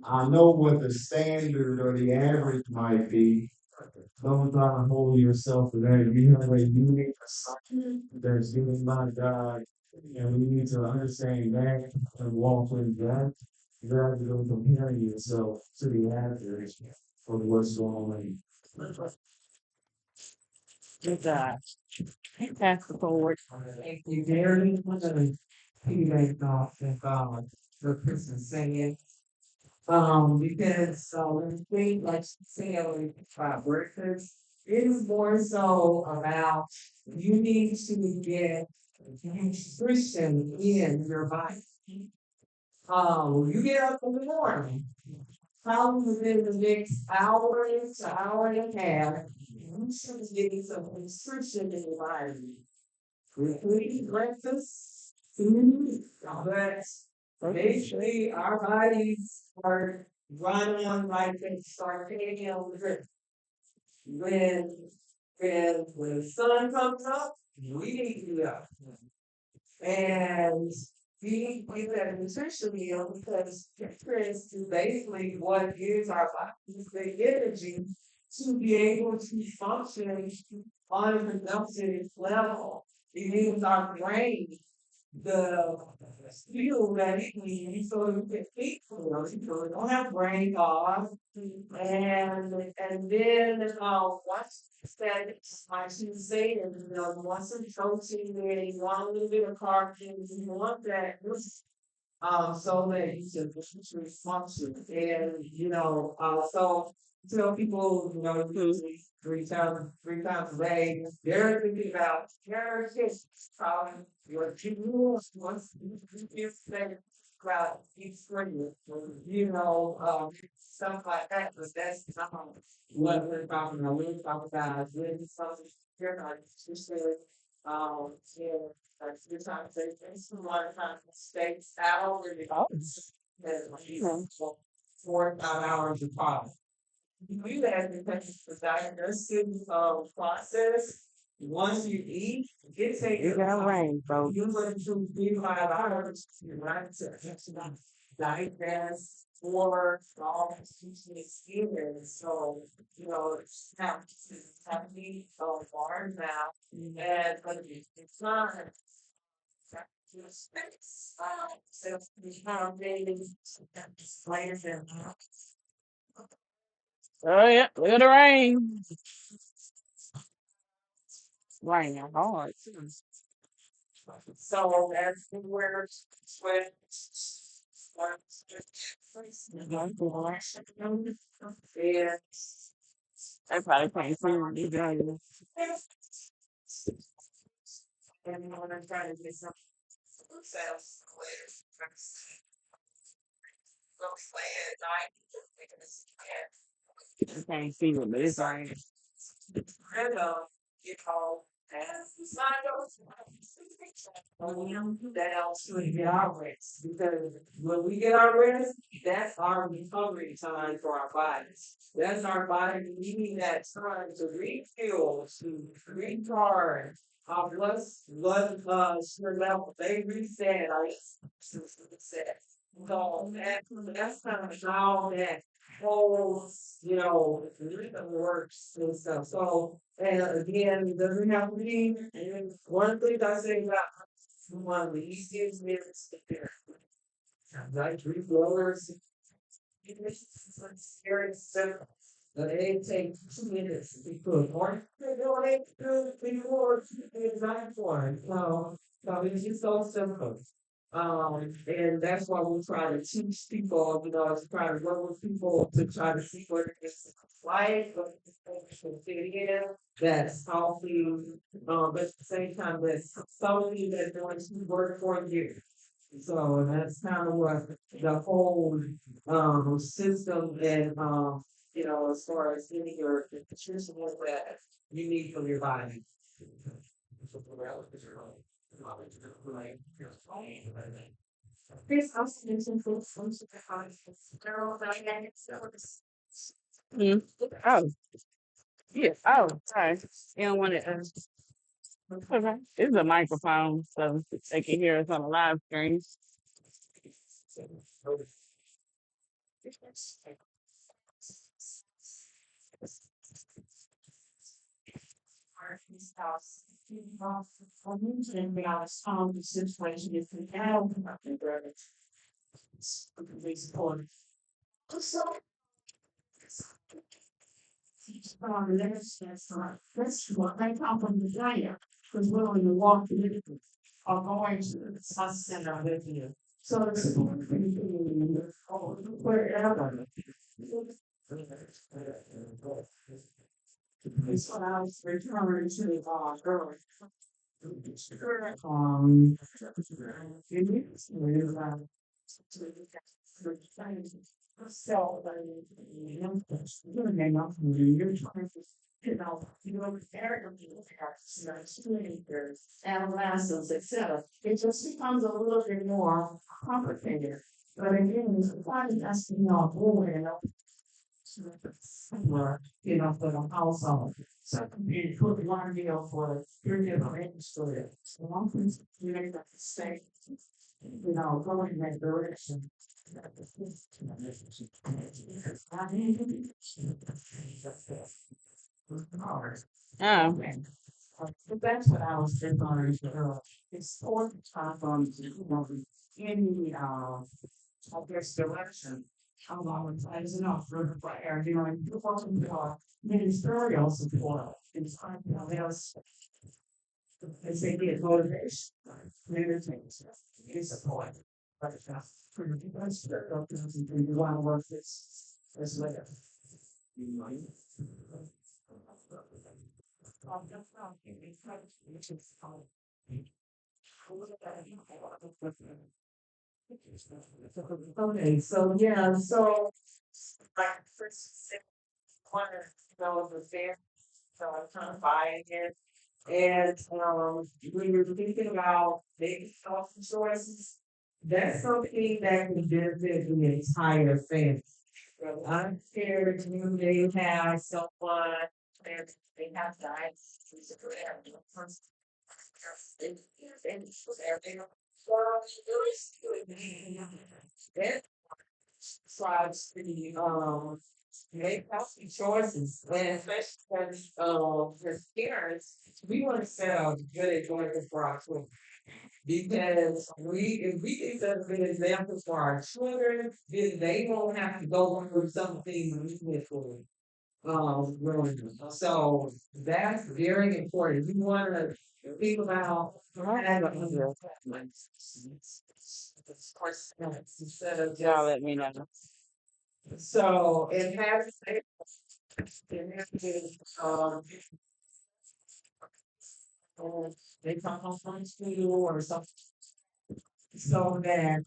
I know what the standard or the average might be. Don't try to hold yourself to that. You have a unique assignment that's given by God, and we need to understand that and walk with that rather than comparing yourself to the average of what's going on. Good job. Pass the forward. Thank you very much. Piggyback off of the person saying. Because when we think like say about breakfast, it is more so about you need to get nutrition in your body. You get up in the morning, probably within the next hour to hour and a half, you should be getting some nutrition in your body. We eat breakfast, food, but basically our bodies are running like they start taking on the drip. When when the sun comes up, we need to be up. And we give that nutrition meal because nutrients is basically what gives our bodies the energy to be able to function on a productive level. It gives our brain the fuel that it needs so it can think for us. So we don't have brain fog. And then once that like she was saying, once some protein there, you want a little bit of carbohydrates, you want that so that you can actually function. And so tell people, usually three times a day, they're thinking about carrots, probably your jewels, once you think about each spring, stuff like that, but that's not what we're talking about. We're talking about really something you're not interested in like three times a day, a lot of times states out where the goats and like 4 or 5 hours apart. We that because the diagnostic process. Once you eat, it takes It's gonna rain, folks. you went to 3 5 hours, you're right to digest for all usually experience. So, it's have to be hard now. And but it's not so we have daily plans and Oh yeah, look at the rain. Raining hard too. so that's where when and They probably can't see me driving. and when I'm trying to get some sales I can't see it, but it's like that helps to get our rest because when we get our rest, that's our recovery time for our bodies. That's our body needing that time to refuel, to recharge. Our blood sugar level, they reset, our system reset. So that's kind of how that whole, rhythm works and stuff. So, and again, it doesn't have to be. And one thing I say about one of the easiest minutes to do, like three blowers, it's very simple. But it takes 2 minutes to cook. Or you know, it two, three, four, nine, four. So it's just so simple. And that's why we try to teach people, to try to work with people to try to see what it's like, what can fit in, that's healthy, but at the same time, that's something that's going to work for you. So that's kind of what the whole system and as far as getting your nutrition that you need from your body. Chris also mentioned food from supermarkets. Girl, dynamic stores. hmm. Oh, yeah. Oh, sorry. You don't want it. Okay. It's a microphone, so they can hear us on the live stream. His house. For me to be honest, the situation is now support. So, that's what they come from the diet, was willing to walk with you, or going to the sunset with you. So it's wherever. It's when I was returning to the girl. It is really so, you're enough for you're trying to, very adolescents, etc. It just becomes a little bit more complicated. But again, the body has to know who for the household. So you put one deal for 3 different stories. So one thing you make that mistake, go in that direction. Oh, But that's what I was referring to. It's important in I guess direction. How long is enough for air, you're welcome to ministerial support. It's time to else as they get motivation. Meditation is support. But for the spiritual you want to work this later. Okay, so yeah, so like first corner developer there, so I'm trying to buy it. And we were thinking about big health choices. That's something that can benefit the entire family. So I'm scared you may have someone that they have died. That tries to make healthy choices, and especially as parents, we want to set a good example for our children. Because if we can set a good example for our children, then they won't have to go through something we went through. Growing up. So that's very important. We want to think about having instead of y'all just let me know. so it has um they come home from school or something. so that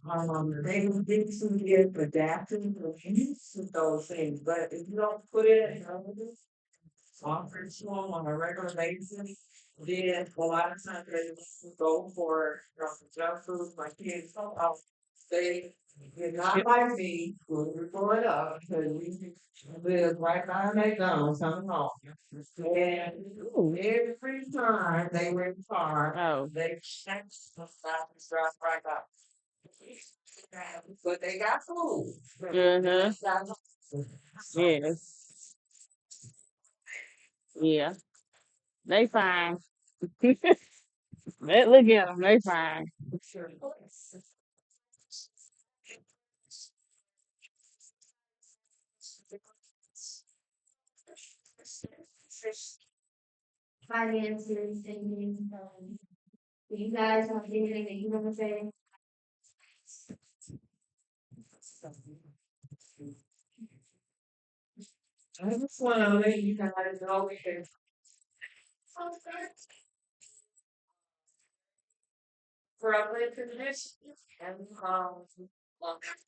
they will get to get adapted or used to those things. But if you don't put it in offer to them on a regular basis, then a lot of times they go for junk food. My kids, they did not like me when we were growing up because we lived right by McDonald's on the home. And Ooh. every time they were in the car, Oh. they checked the stop and drive right up. But they got food. Mm-hmm. Yes. Yeah. They fine. Look at them. They fine. finances and, you guys have anything that you want to say? I just want to let you guys know because struggling conditions and African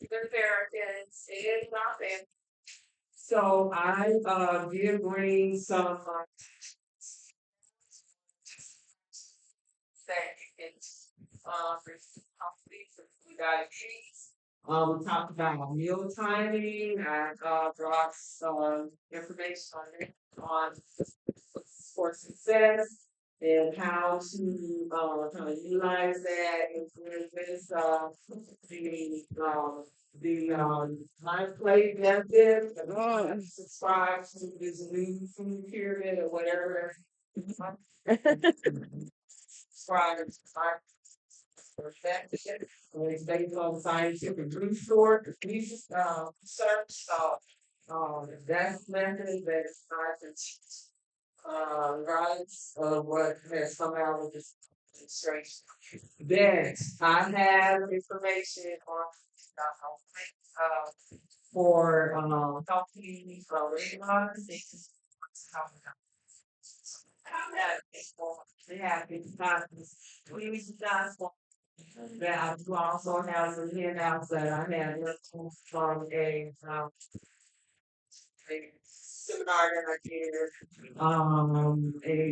Americans and nothing. So I did bring some that you can for food diabetes. We talked about meal timing and brought some information on it on for success and how to kind of utilize that influence the life plate method. Subscribe to this new food pyramid or whatever. Subscribe for that. It's based on scientific research. Research. That's method that's not regardless of what has come out of this administration. Then I have information on for helping things. They have been please guys that I do also have some handouts that I had from a seminar that I did,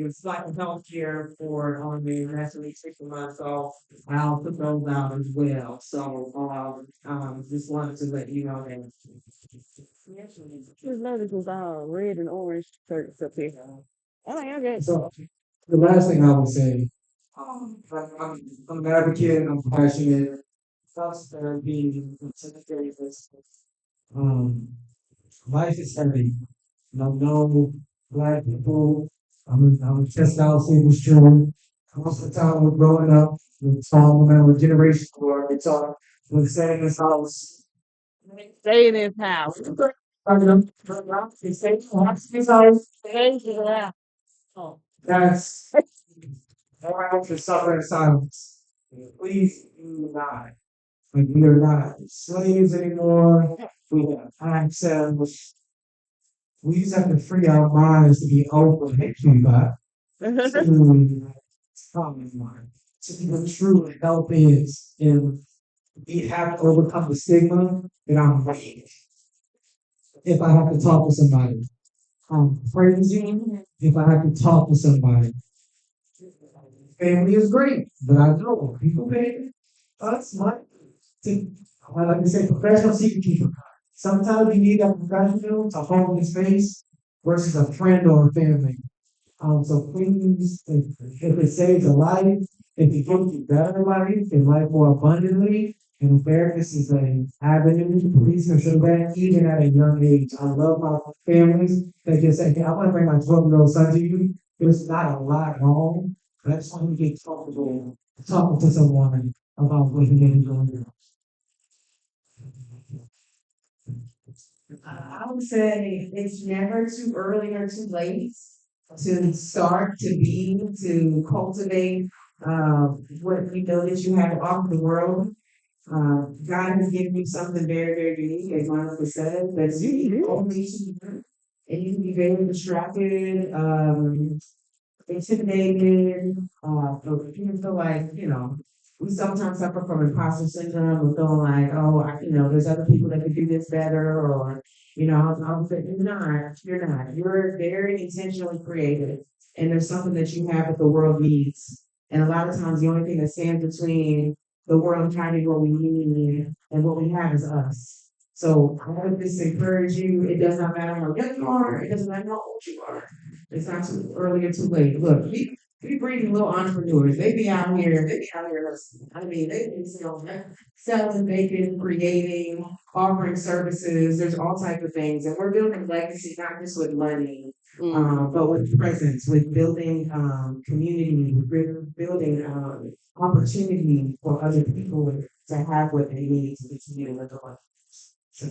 a psych healthcare for on the national nutrition month, so I'll put those out as well. So, just wanted to let you know that. His letters was all red and orange shirts up here. Oh, yeah, okay. So the last thing I would say, I'm an advocate, I'm passionate, thoughts therapy, secretary of this. Um, life is heavy. No black people. I'm just now saying was true. Most of the time we're growing up, it's all no matter what generation we're it's all we're staying in this house. Stay in his house. It's staying in this house. Stay in his house. Oh. That's around to suffer in silence. Please do not. Like we are not slaves anymore. We have access. We just have to free our minds to be open to to be the true help is. And we have to overcome the stigma that I'm weak if I have to talk to somebody. I'm crazy if I have to talk to somebody. Family is great, but I know people pay us money to, I like to say, professional secret keeper. Sometimes you need a professional to hold the space versus a friend or a family. So please, if it saves a life, if it gives you better life and life more abundantly, and fairness is an avenue, please consider that even at a young age. I love my families that just say, hey, I want to bring my 12-year-old son to you. There's not a lot wrong. I just want you to get comfortable talking to someone about what you can do. I would say it's never too early or too late to start to be to cultivate what you know that you have to offer the world. God has given you something very, very unique, as Monica said, that's unique only to you. And you can be very distracted, intimidated, or if you feel like, we sometimes suffer from imposter syndrome of feeling like, oh, there's other people that could do this better, or, I'm saying, you're not. You're very intentionally creative, and there's something that you have that the world needs. And a lot of times, the only thing that stands between the world finding what we need and what we have is us. So I would just encourage you, it does not matter how young you are, it doesn't matter how old you are. It's not too early or too late. Look, we bring little entrepreneurs. They be out here, I mean, they be selling, baking, creating, offering services. There's all types of things. And we're building legacy, not just with money, but with presence, with building community, with building opportunity for other people to have what they need to continue to live a life. So,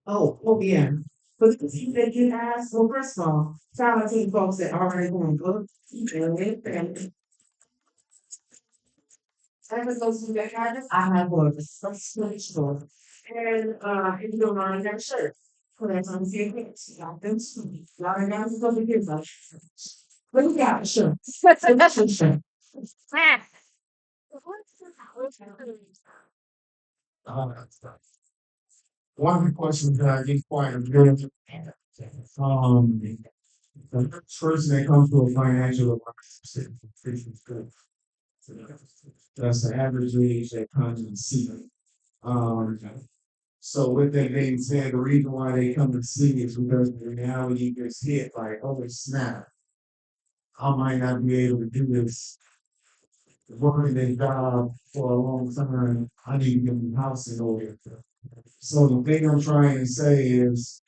oh yeah. But the thing that you asked, well, first of all, shout out to the folks that already going book. And for those of you that haven't, I have books. That's really store. And if you don't mind, that shirt. Put it on the page. Got them too. Y'all are going to go to give us. But yeah, sure. Sure. Uh, one of the questions that I get quite a bit, um, the person that comes to a financial advisor, that's the average age that comes and see me. Um, so with that being said, the reason why they come to see is because the reality gets hit like, oh snap, I might not be able to do this working a job for a long time. I need to get my house in order. So the thing I'm trying to say is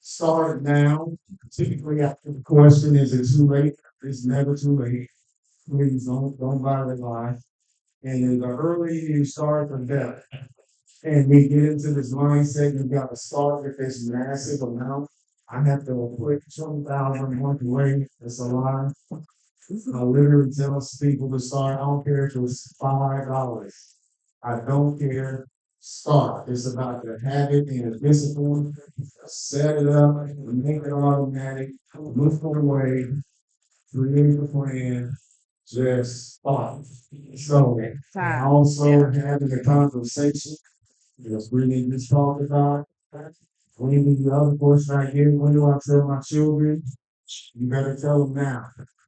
start now. Typically after the question, is it too late? It's never too late. Please don't buy the lie. And then the earlier you start, the better. And we get into this mindset, you got to start with this massive amount. I have to put 20,000 a month away. It's a lie. I literally tell people to start. I don't care if it's $5. I don't care. Start. It's about the habit and the discipline. Set it up, make it automatic, look for the way, create a plan, just start. So, and Time. also having a conversation, because we need to talk about. When the other portion I get, when do I tell my children? You better tell them now.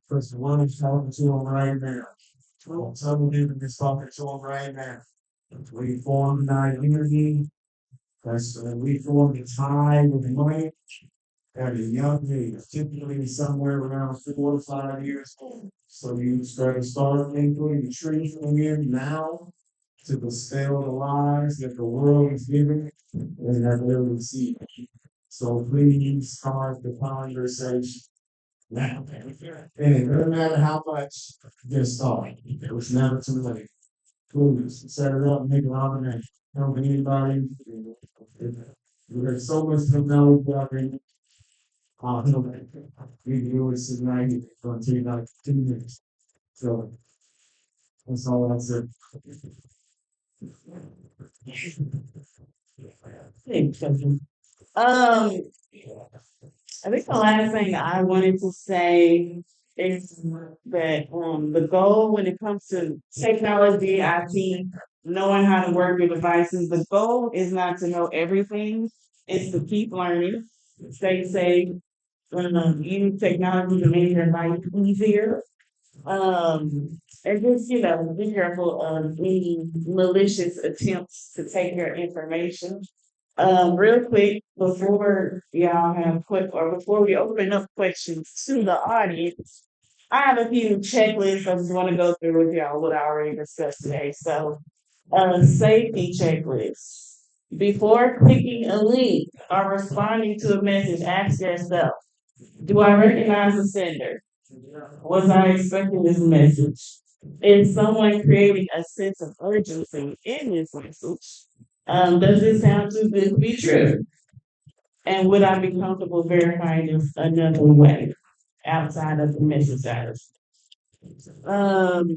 Because the one is talking to them right now. Some of them is talking to them right now. We form an identity. That's we form a tie with money at a young age, typically somewhere around 4 to 5 years old. So you start thinking the trees from in now to dispel the lies that the world is giving and that they will see. So please start the conversation now. And it doesn't matter how much, just start. It was never too late. Please set it up, make it automatic. Help anybody. There's so much technology out there. We do it tonight. It's going to take like 2 minutes. So that's all I said. Thanks, Kevin. I think the last thing I wanted to say is that the goal when it comes to technology, IT, knowing how to work with devices, the goal is not to know everything. It's to keep learning, stay safe, use technology to make your life easier. And just, be careful of any malicious attempts to take your information. Real quick, before y'all have or before we open up questions to the audience, I have a few checklists I just want to go through with y'all what I already discussed today. So, safety checklist. Before clicking a link or responding to a message, ask yourself, do I recognize the sender? Was I expecting this message? Is someone creating a sense of urgency in this message? Does it sound too good to be true? And would I be comfortable verifying this another way outside of the message status? Um,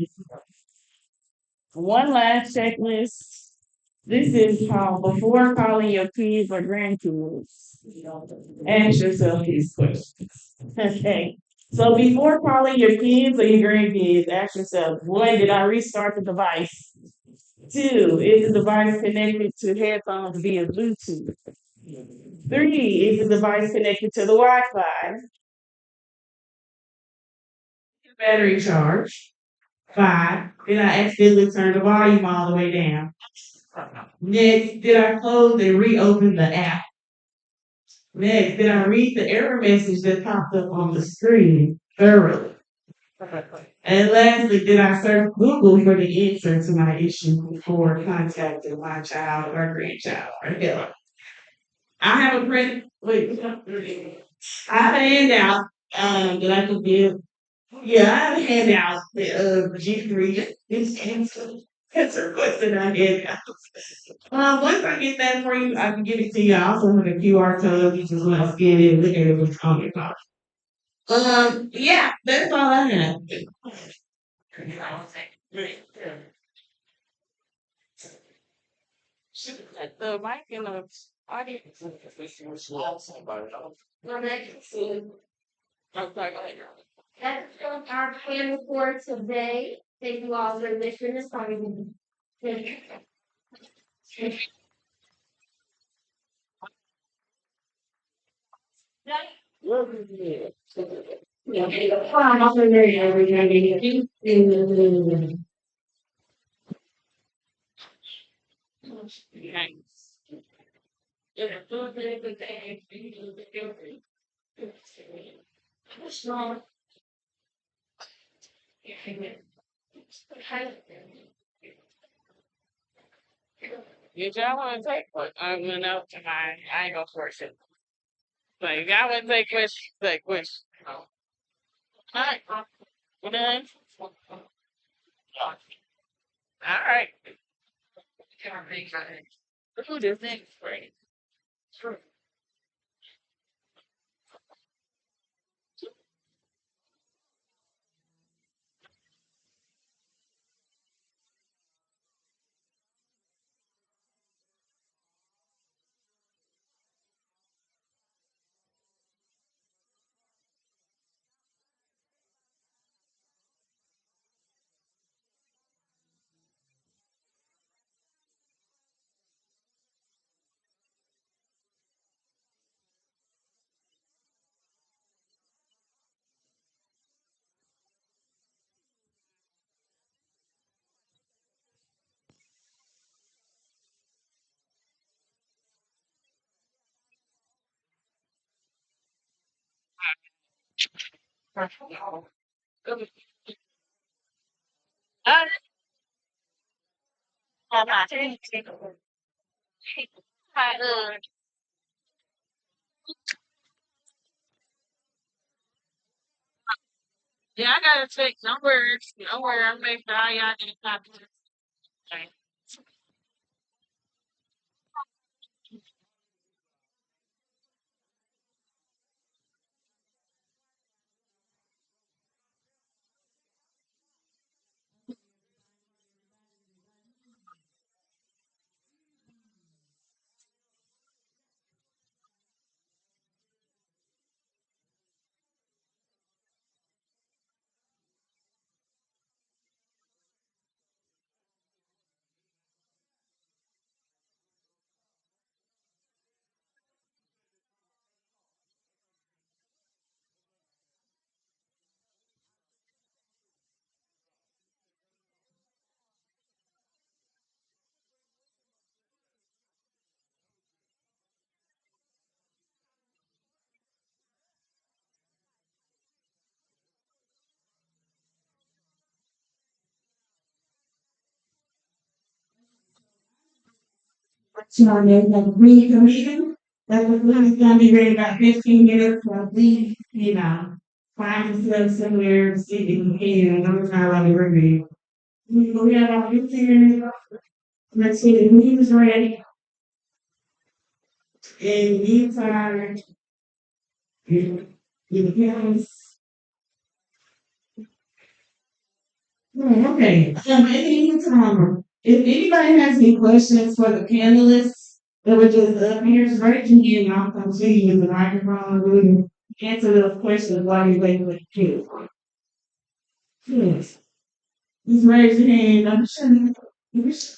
one last checklist. This is how before calling your kids or grandkids, ask yourself these questions. Okay. So before calling your kids or your grandkids, ask yourself, one, did I restart the device? Two, is the device connected to headphones via Bluetooth? Three, is the device connected to the Wi-Fi? Battery charge. Five, did I accidentally turn the volume all the way down? Next, did I close and reopen the app? Next, did I read the error message that popped up on the screen thoroughly? And lastly, did I search Google for the answer to my issue before contacting my child or grandchild or help? I have a print. Wait, I have a handout that I can give. Yeah, I have a handout that G3 is answer question I had. Once I get that for you, I can give it to you. I also have a QR code. You just want to scan it and look at it what's on it. Yeah, that's all I have. The mic in the audience. Well, next, I'm sorry, go ahead. that's our plan for today. Thank you all for listening this time. I'm also very every Did y'all want to take what? I'm gonna know tonight. I ain't gonna force it. So if y'all want to take questions, take questions. All right, we done. All right. Who this next friend? Yeah, I gotta take. Don't worry. Don't worry. I'm making sure all y'all get a copy. So there's like read the meeting. That was gonna be ready about 15 minutes. So please, find yourself somewhere sitting and I'm trying to review. We have our routine. Let's see the meeting's ready. In the meantime, you can. Okay. In the meantime, if anybody has any questions for the panelists that were just up here, just raise your hand and I'll come to you with the microphone. answer those questions while you're waiting with the kids. Yes. Just raise your hand. I'm sure.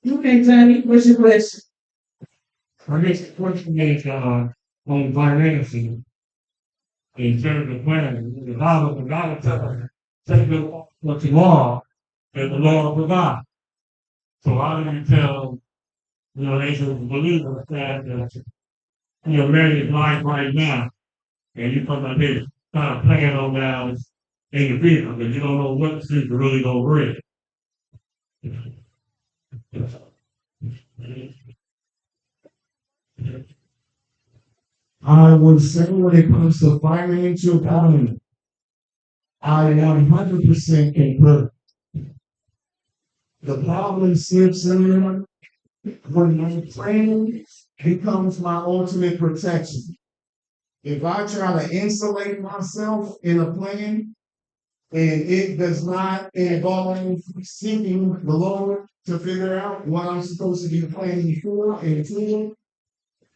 Okay, Johnny, what's your question? I guess the question is on financing in terms of planning. The Bible tells us, take the what you want, and the Lord will provide. So how do you tell as a believer that you're married life right now, and you come out here kind of playing on down in the vehicle, because you don't know what the future really gonna bring. I would say when it comes to financial planning, I 100% concur. The problem slips in when my plan becomes my ultimate protection. If I try to insulate myself in a plan and it does not involve seeking the Lord to figure out what I'm supposed to be planning for and to,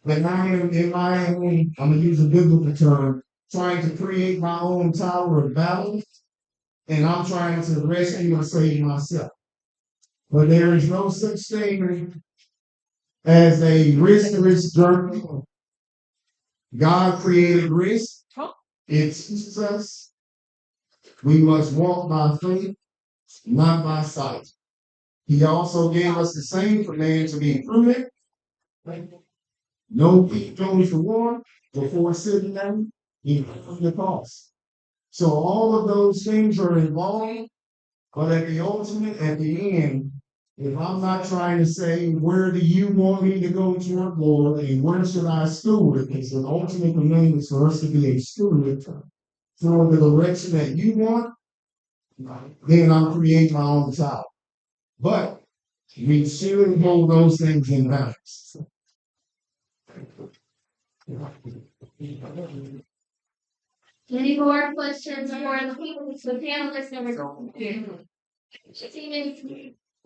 then I am in my own, I'm gonna use a biblical term, trying to create my own tower of Babel, and I'm trying to rescue and save myself. But there is no such thing as a riskless journey. God created risk. It teaches us we must walk by faith, not by sight. He also gave us the same command to be prudent. No thief goes to war before sitting down. He knows the cost. So all of those things are involved, but at the ultimate, at the end, if I'm not trying to say, where do you want me to go to work, Lord, and where should I steward? Because the ultimate command is for us to be a steward for the direction that you want, then I'm creating my own tower. But we should hold those things in balance. Any more questions for the people, the panelists number 15 minutes.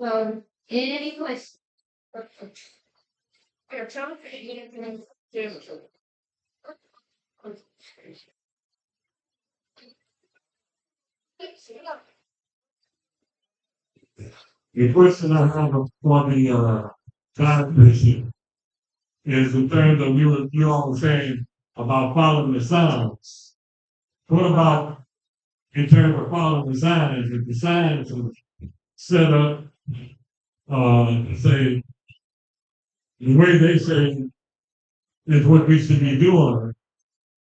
So, any questions? The question I have for the God issue is in terms of you all were saying about following the signs. What about in terms of following the signs? If the signs are set up, say the way they say is what we should be doing,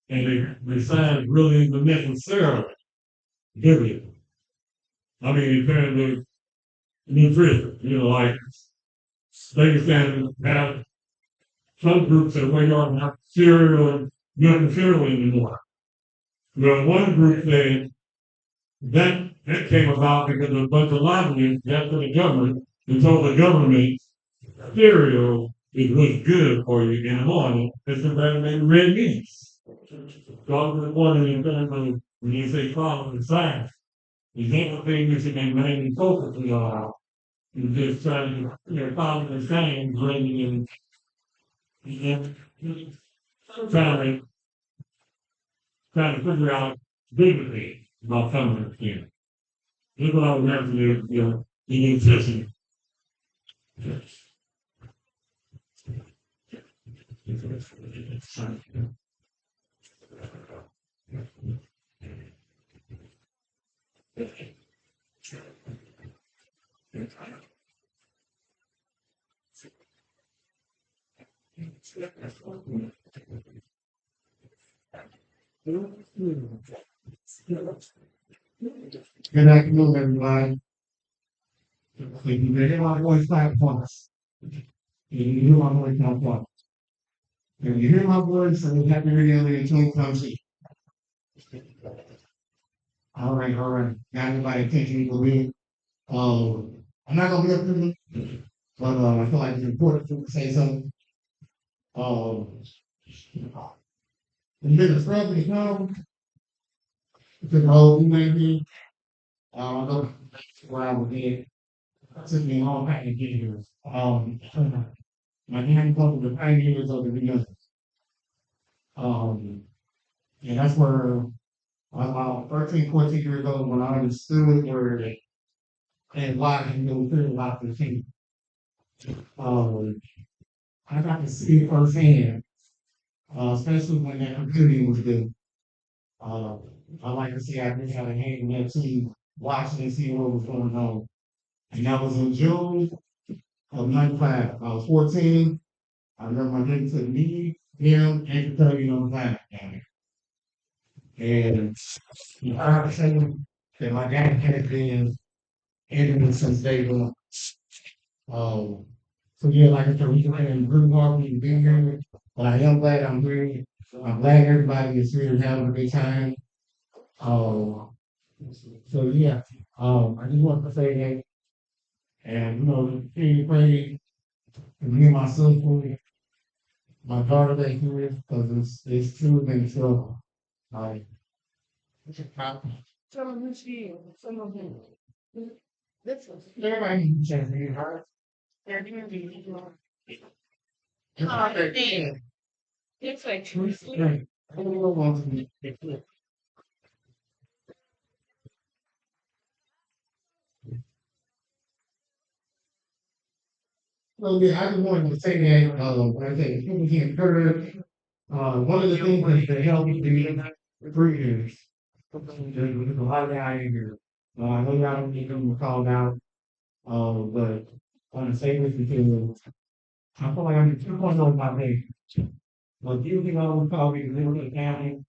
and the signs really isn't necessarily biblical. I mean, in terms of nutrition, like they can have some groups that we don't have cereal, milk cereal anymore. Well, one group said that came about because a bunch of lobbyists got to the government and told the government cereal is what's good for you in the morning. It's better than red meat. So I was wondering in terms of when you say follow the science, is that the thing you should be mainly focusing on? You just trying to follow the science rather than trying to figure out bigger things about some of the things. Here's what I would have to do, the nutrition. Good afternoon, everybody. If you hear my voice 5 points, if you hear my voice 5 points, if you hear my voice, I'm happy to hear you in 20 All right, all right. Got anybody attention to me? I'm not gonna be up here, but I feel like it's important to say something. The biggest problem is now, because all we may be, I know where I was at. It took me a long time to get here. My hand couple the pioneers of the New and that's where I was about 13, 14 years old when I understood where and why I knew pretty about the team. Um, I got to see it firsthand, especially when that community was good. Uh, I like to say I just had a hand in that team, watching and see what was going on. And that was in June of '95. I was 14. I remember my name to me, him, and Kentucky on the planet. And I was saying that my dad had been in it since day one. Um, so yeah, like I said, we can really hard for me to be here. But I am glad I'm here. I'm glad everybody is here and having a good time. Um, so yeah, I just want to say that, and continue to pray for me and my sister, my daughter that here, because it's truly been trouble. Like, some of this year, some of them. This was everybody needs a chance to get hurt. They're doing the it's like truthfully. Everyone wants to be. So yeah, I just wanted to say that, like I said, people get hurt. One of the things that helped the recruiters, there's a lot of guys in here. I know y'all don't need them called out, but I want to say this because I feel like I'm 2.0 my day. But usually I would call me the County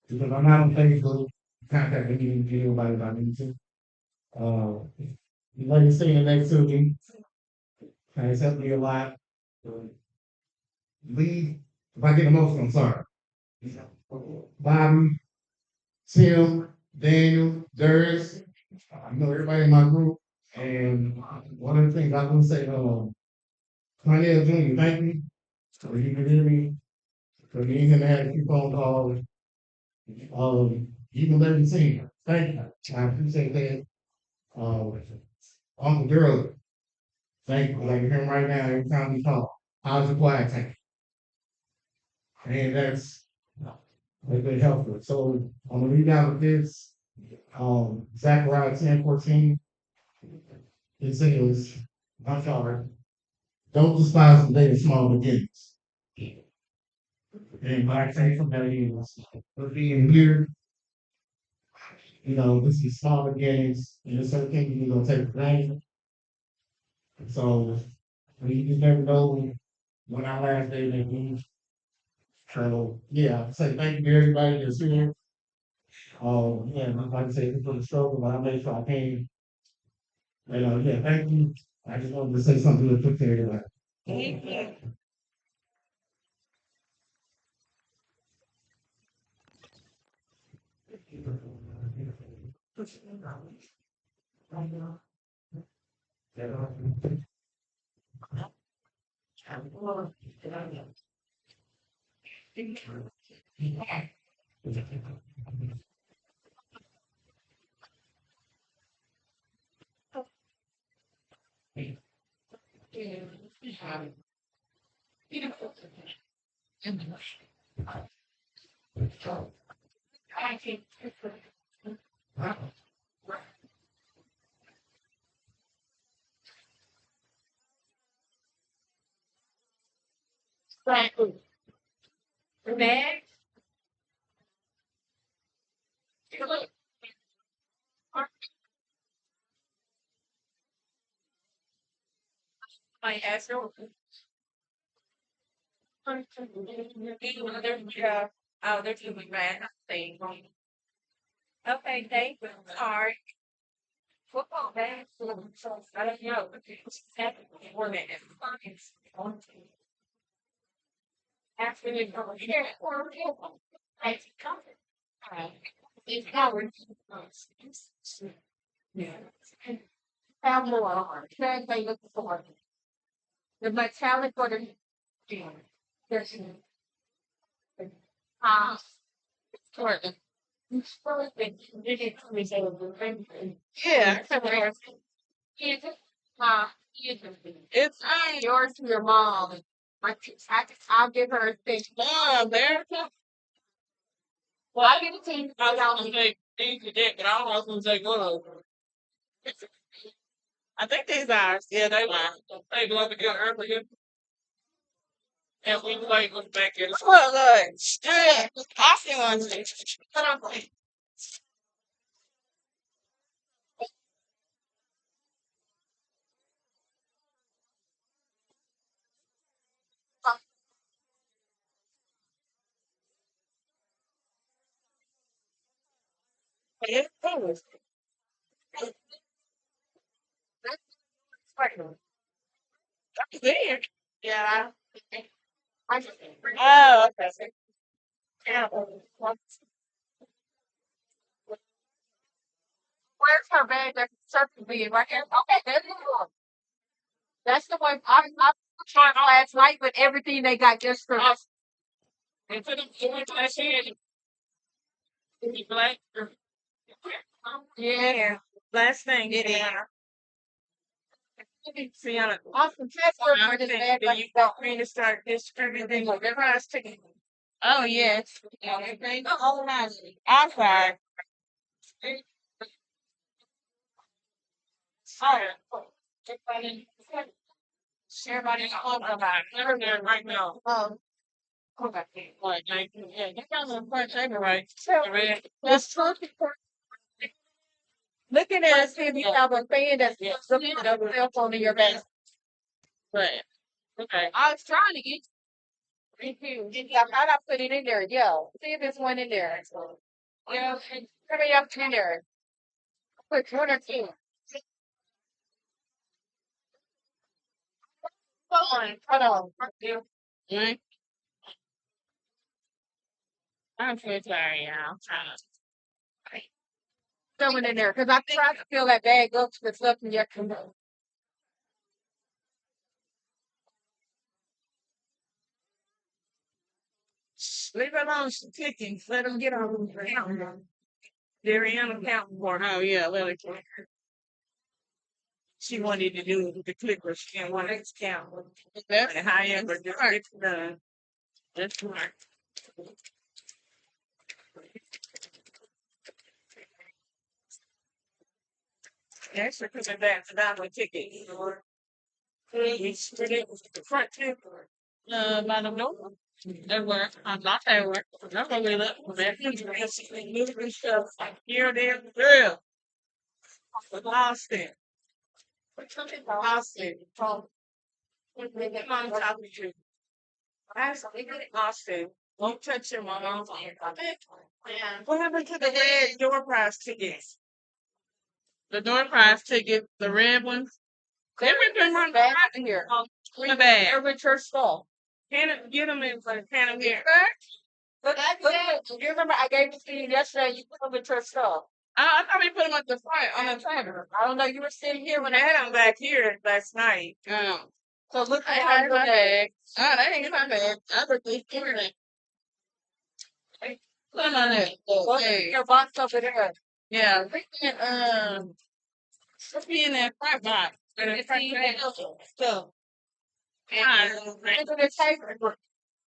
because I'm not on Facebook. Contact me and get anybody if I need to. Uh, like you saying next to me, it's helped me a lot. Lee, if I get emotional, I'm sorry. Bobby, Tim, Daniel, Darius, I know everybody in my group. And one of the things I want to say, Cornell Jr., thank you for you can hear me. For me and him had a few phone calls. Even Larry Senior, thank you. I appreciate that. Uncle Gerald, thank you. Like him right now, every time we talk, how's the quiet tank? And that's been helpful. So I'm gonna read out with this. Zechariah 10:14. It says, I'm sorry, don't despise the day of small beginnings. And my take from that is, for being here, this is small beginnings, and there's certain things you're gonna take for granted. So you just never know when our last day may be. So yeah, say thank you to everybody that's here. Yeah, like I said, for the struggle, but I made sure I came. And yeah, thank you. I just wanted to say something real quick to everybody. Yeah, it's yours to your mom. I'll give her a thing. America. Well, I'll give it to you. I was gonna say these are dick, but I don't know if I'm gonna say good of them. I think these are. Yeah, they were. They go together earlier. And we played with back in. Look, look. Yeah, I feel like but I'm like, yeah, it was weird. Yeah. I just, oh, okay. Yeah. Where's her bag? There's a circle being right here. Okay, there's the one. That's the one I tried last night with everything they got just for us. And put them in that shit. Black. Yeah. Last thing, yeah. See on it. Awesome. Transfer for this bag. Then you got me to start distributing whatever I was taking. Oh yes. Okay. Oh, nice. I'm sorry. Sorry. Everybody's on about it. They're there right now. Okay. Like, yeah, you got the front table right. That's true. Look at it and see if you have a fan that's looking at a cell phone in your bag. But, okay. I was trying to get you. I thought I put it in there. Yeah. See if there's one in there. Yeah. Come up in there. Put one or two. Hold on. Mm, I'm so sorry, y'all. Someone in there. Because I tried to fill that bag up with stuff in your canoe. Leave it alone, she's kicking. Let them get on the counter. They're in the counting board. Oh, yeah, let her count. She wanted to do it with the clicker. She didn't want it to count. That's however, just get it done. That's smart. Actually, put it back to down the ticket. You split it with the front tip. By the door. They were. I'm not they were. I'm gonna be looking for moving stuff here, there, girl. But lost it. Lost it. Come on, top of you. Lost it. Don't touch your mom. What happened to the red door prize tickets? The door prize ticket, the red ones. They were doing one Back back in here. in the bag. They're with your stall. Get them in for can here. Look, you remember I gave it to you yesterday. You put them with your stall. I thought we put them at the front on the table. I don't know. You were sitting here when They I had them back here last night. So look I at had how my you bag. Oh, that ain't my bag. I put this here. Put them on it. Hey. your box over there. Yeah, we can let's be in that front box. In the front table. So yeah. Into the table.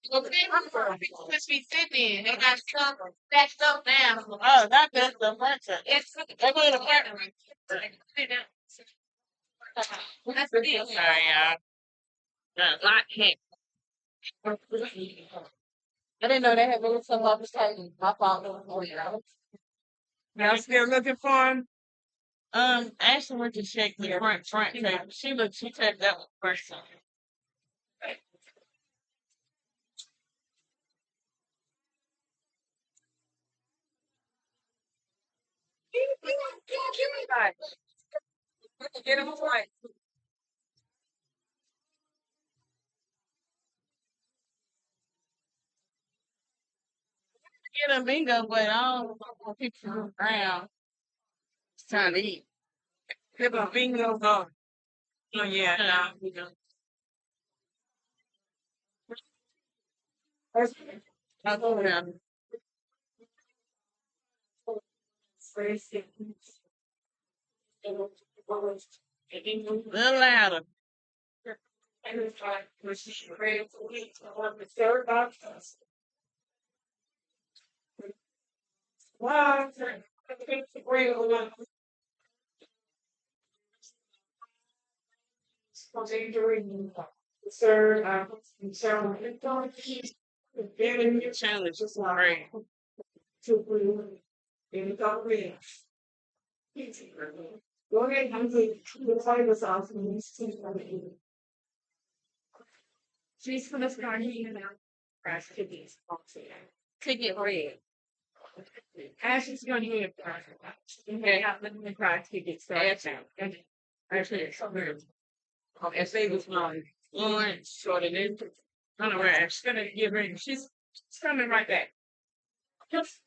Well, people supposed to be sitting. They got stuff that stuff down. Oh, not just the furniture. It's they go in the front. Sit down. That's the deal. Sorry, y'all. Not him. I didn't know they had moved some other table. My fault. Oh, yeah. Y'all still looking for him? Ashley went to check the front table. She checked that one first. Get him right. Get a bingo, but I don't want people around. It's time to eat. Get a bingo going. Oh yeah, no, we don't. I'll go down. A little louder. Challenge is great. Could get red. Ashley's going to get okay. The prize tickets. Actually, it's so weird. As they was on short of it. I don't know where she's gonna give her. She's coming right back. Just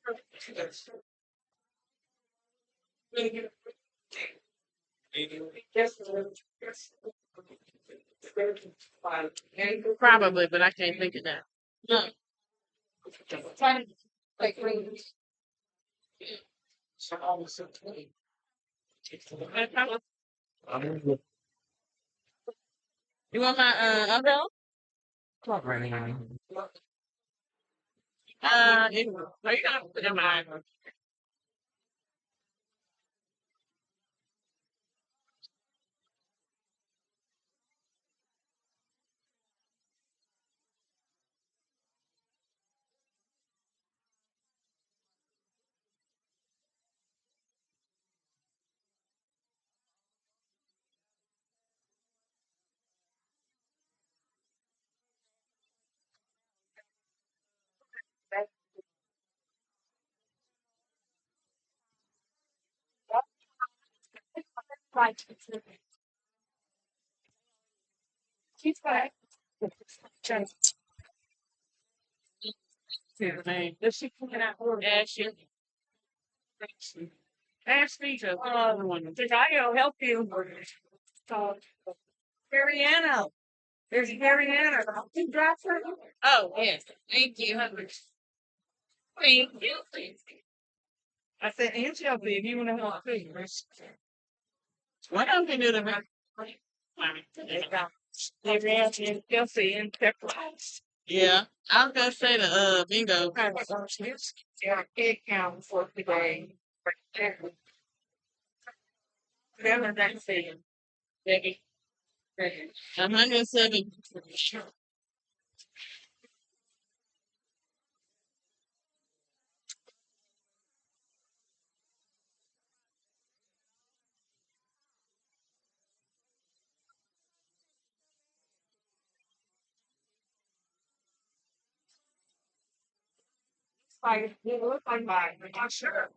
probably, but I can't think of that. No. Trying to like you want my umbrella? Are you gonna put in my name? Does she come out? Ashley. Ashley, the other one. Says I'll help you. So, Mariana. There's Mariana. Who drops her? Oh, yes. Thank you. Thank you. I said, and Chelsea, if you want to help too. What I'm going to do to her? They ran in Chelsea and Pepperidge. Yeah. I was going to say the bingo. Yeah, egg count for today. Remember that saying. Becky. 107. Like, you look like mine. I'm not sure.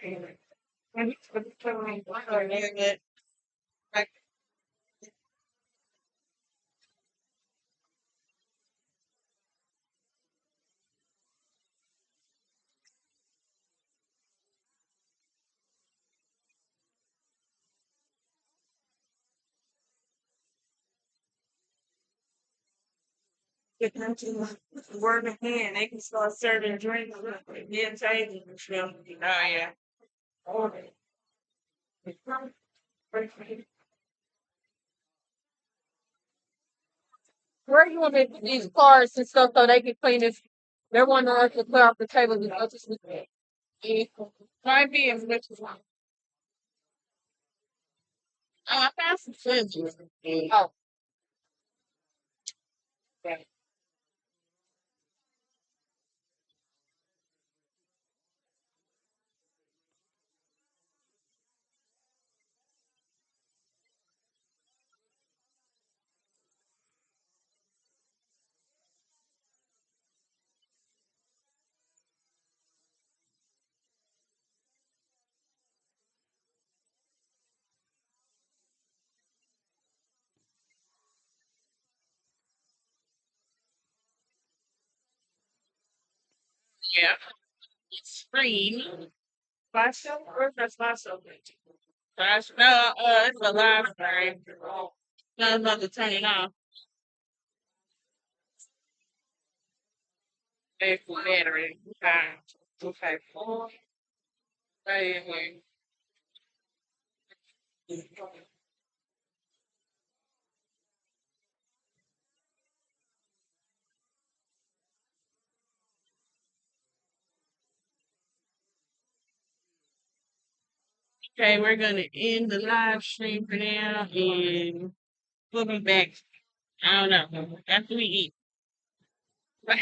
And it's totally like, get them to work again. They can start serving drinks. Then changing the film. Oh, yeah. Where you want to make these cards and stuff so they can clean this? They're wanting us to clear off the table and go to sleep. Try and be as much as possible. Oh, I found some scissors. Oh, okay. Yeah. It's green. Myself or that's myself. That's no, it's a live stream. No, I'm about to turn it off. There's the battery. Okay. Okay. Okay, we're gonna end the live stream for now, and we'll be back. I don't know after we eat. Bye.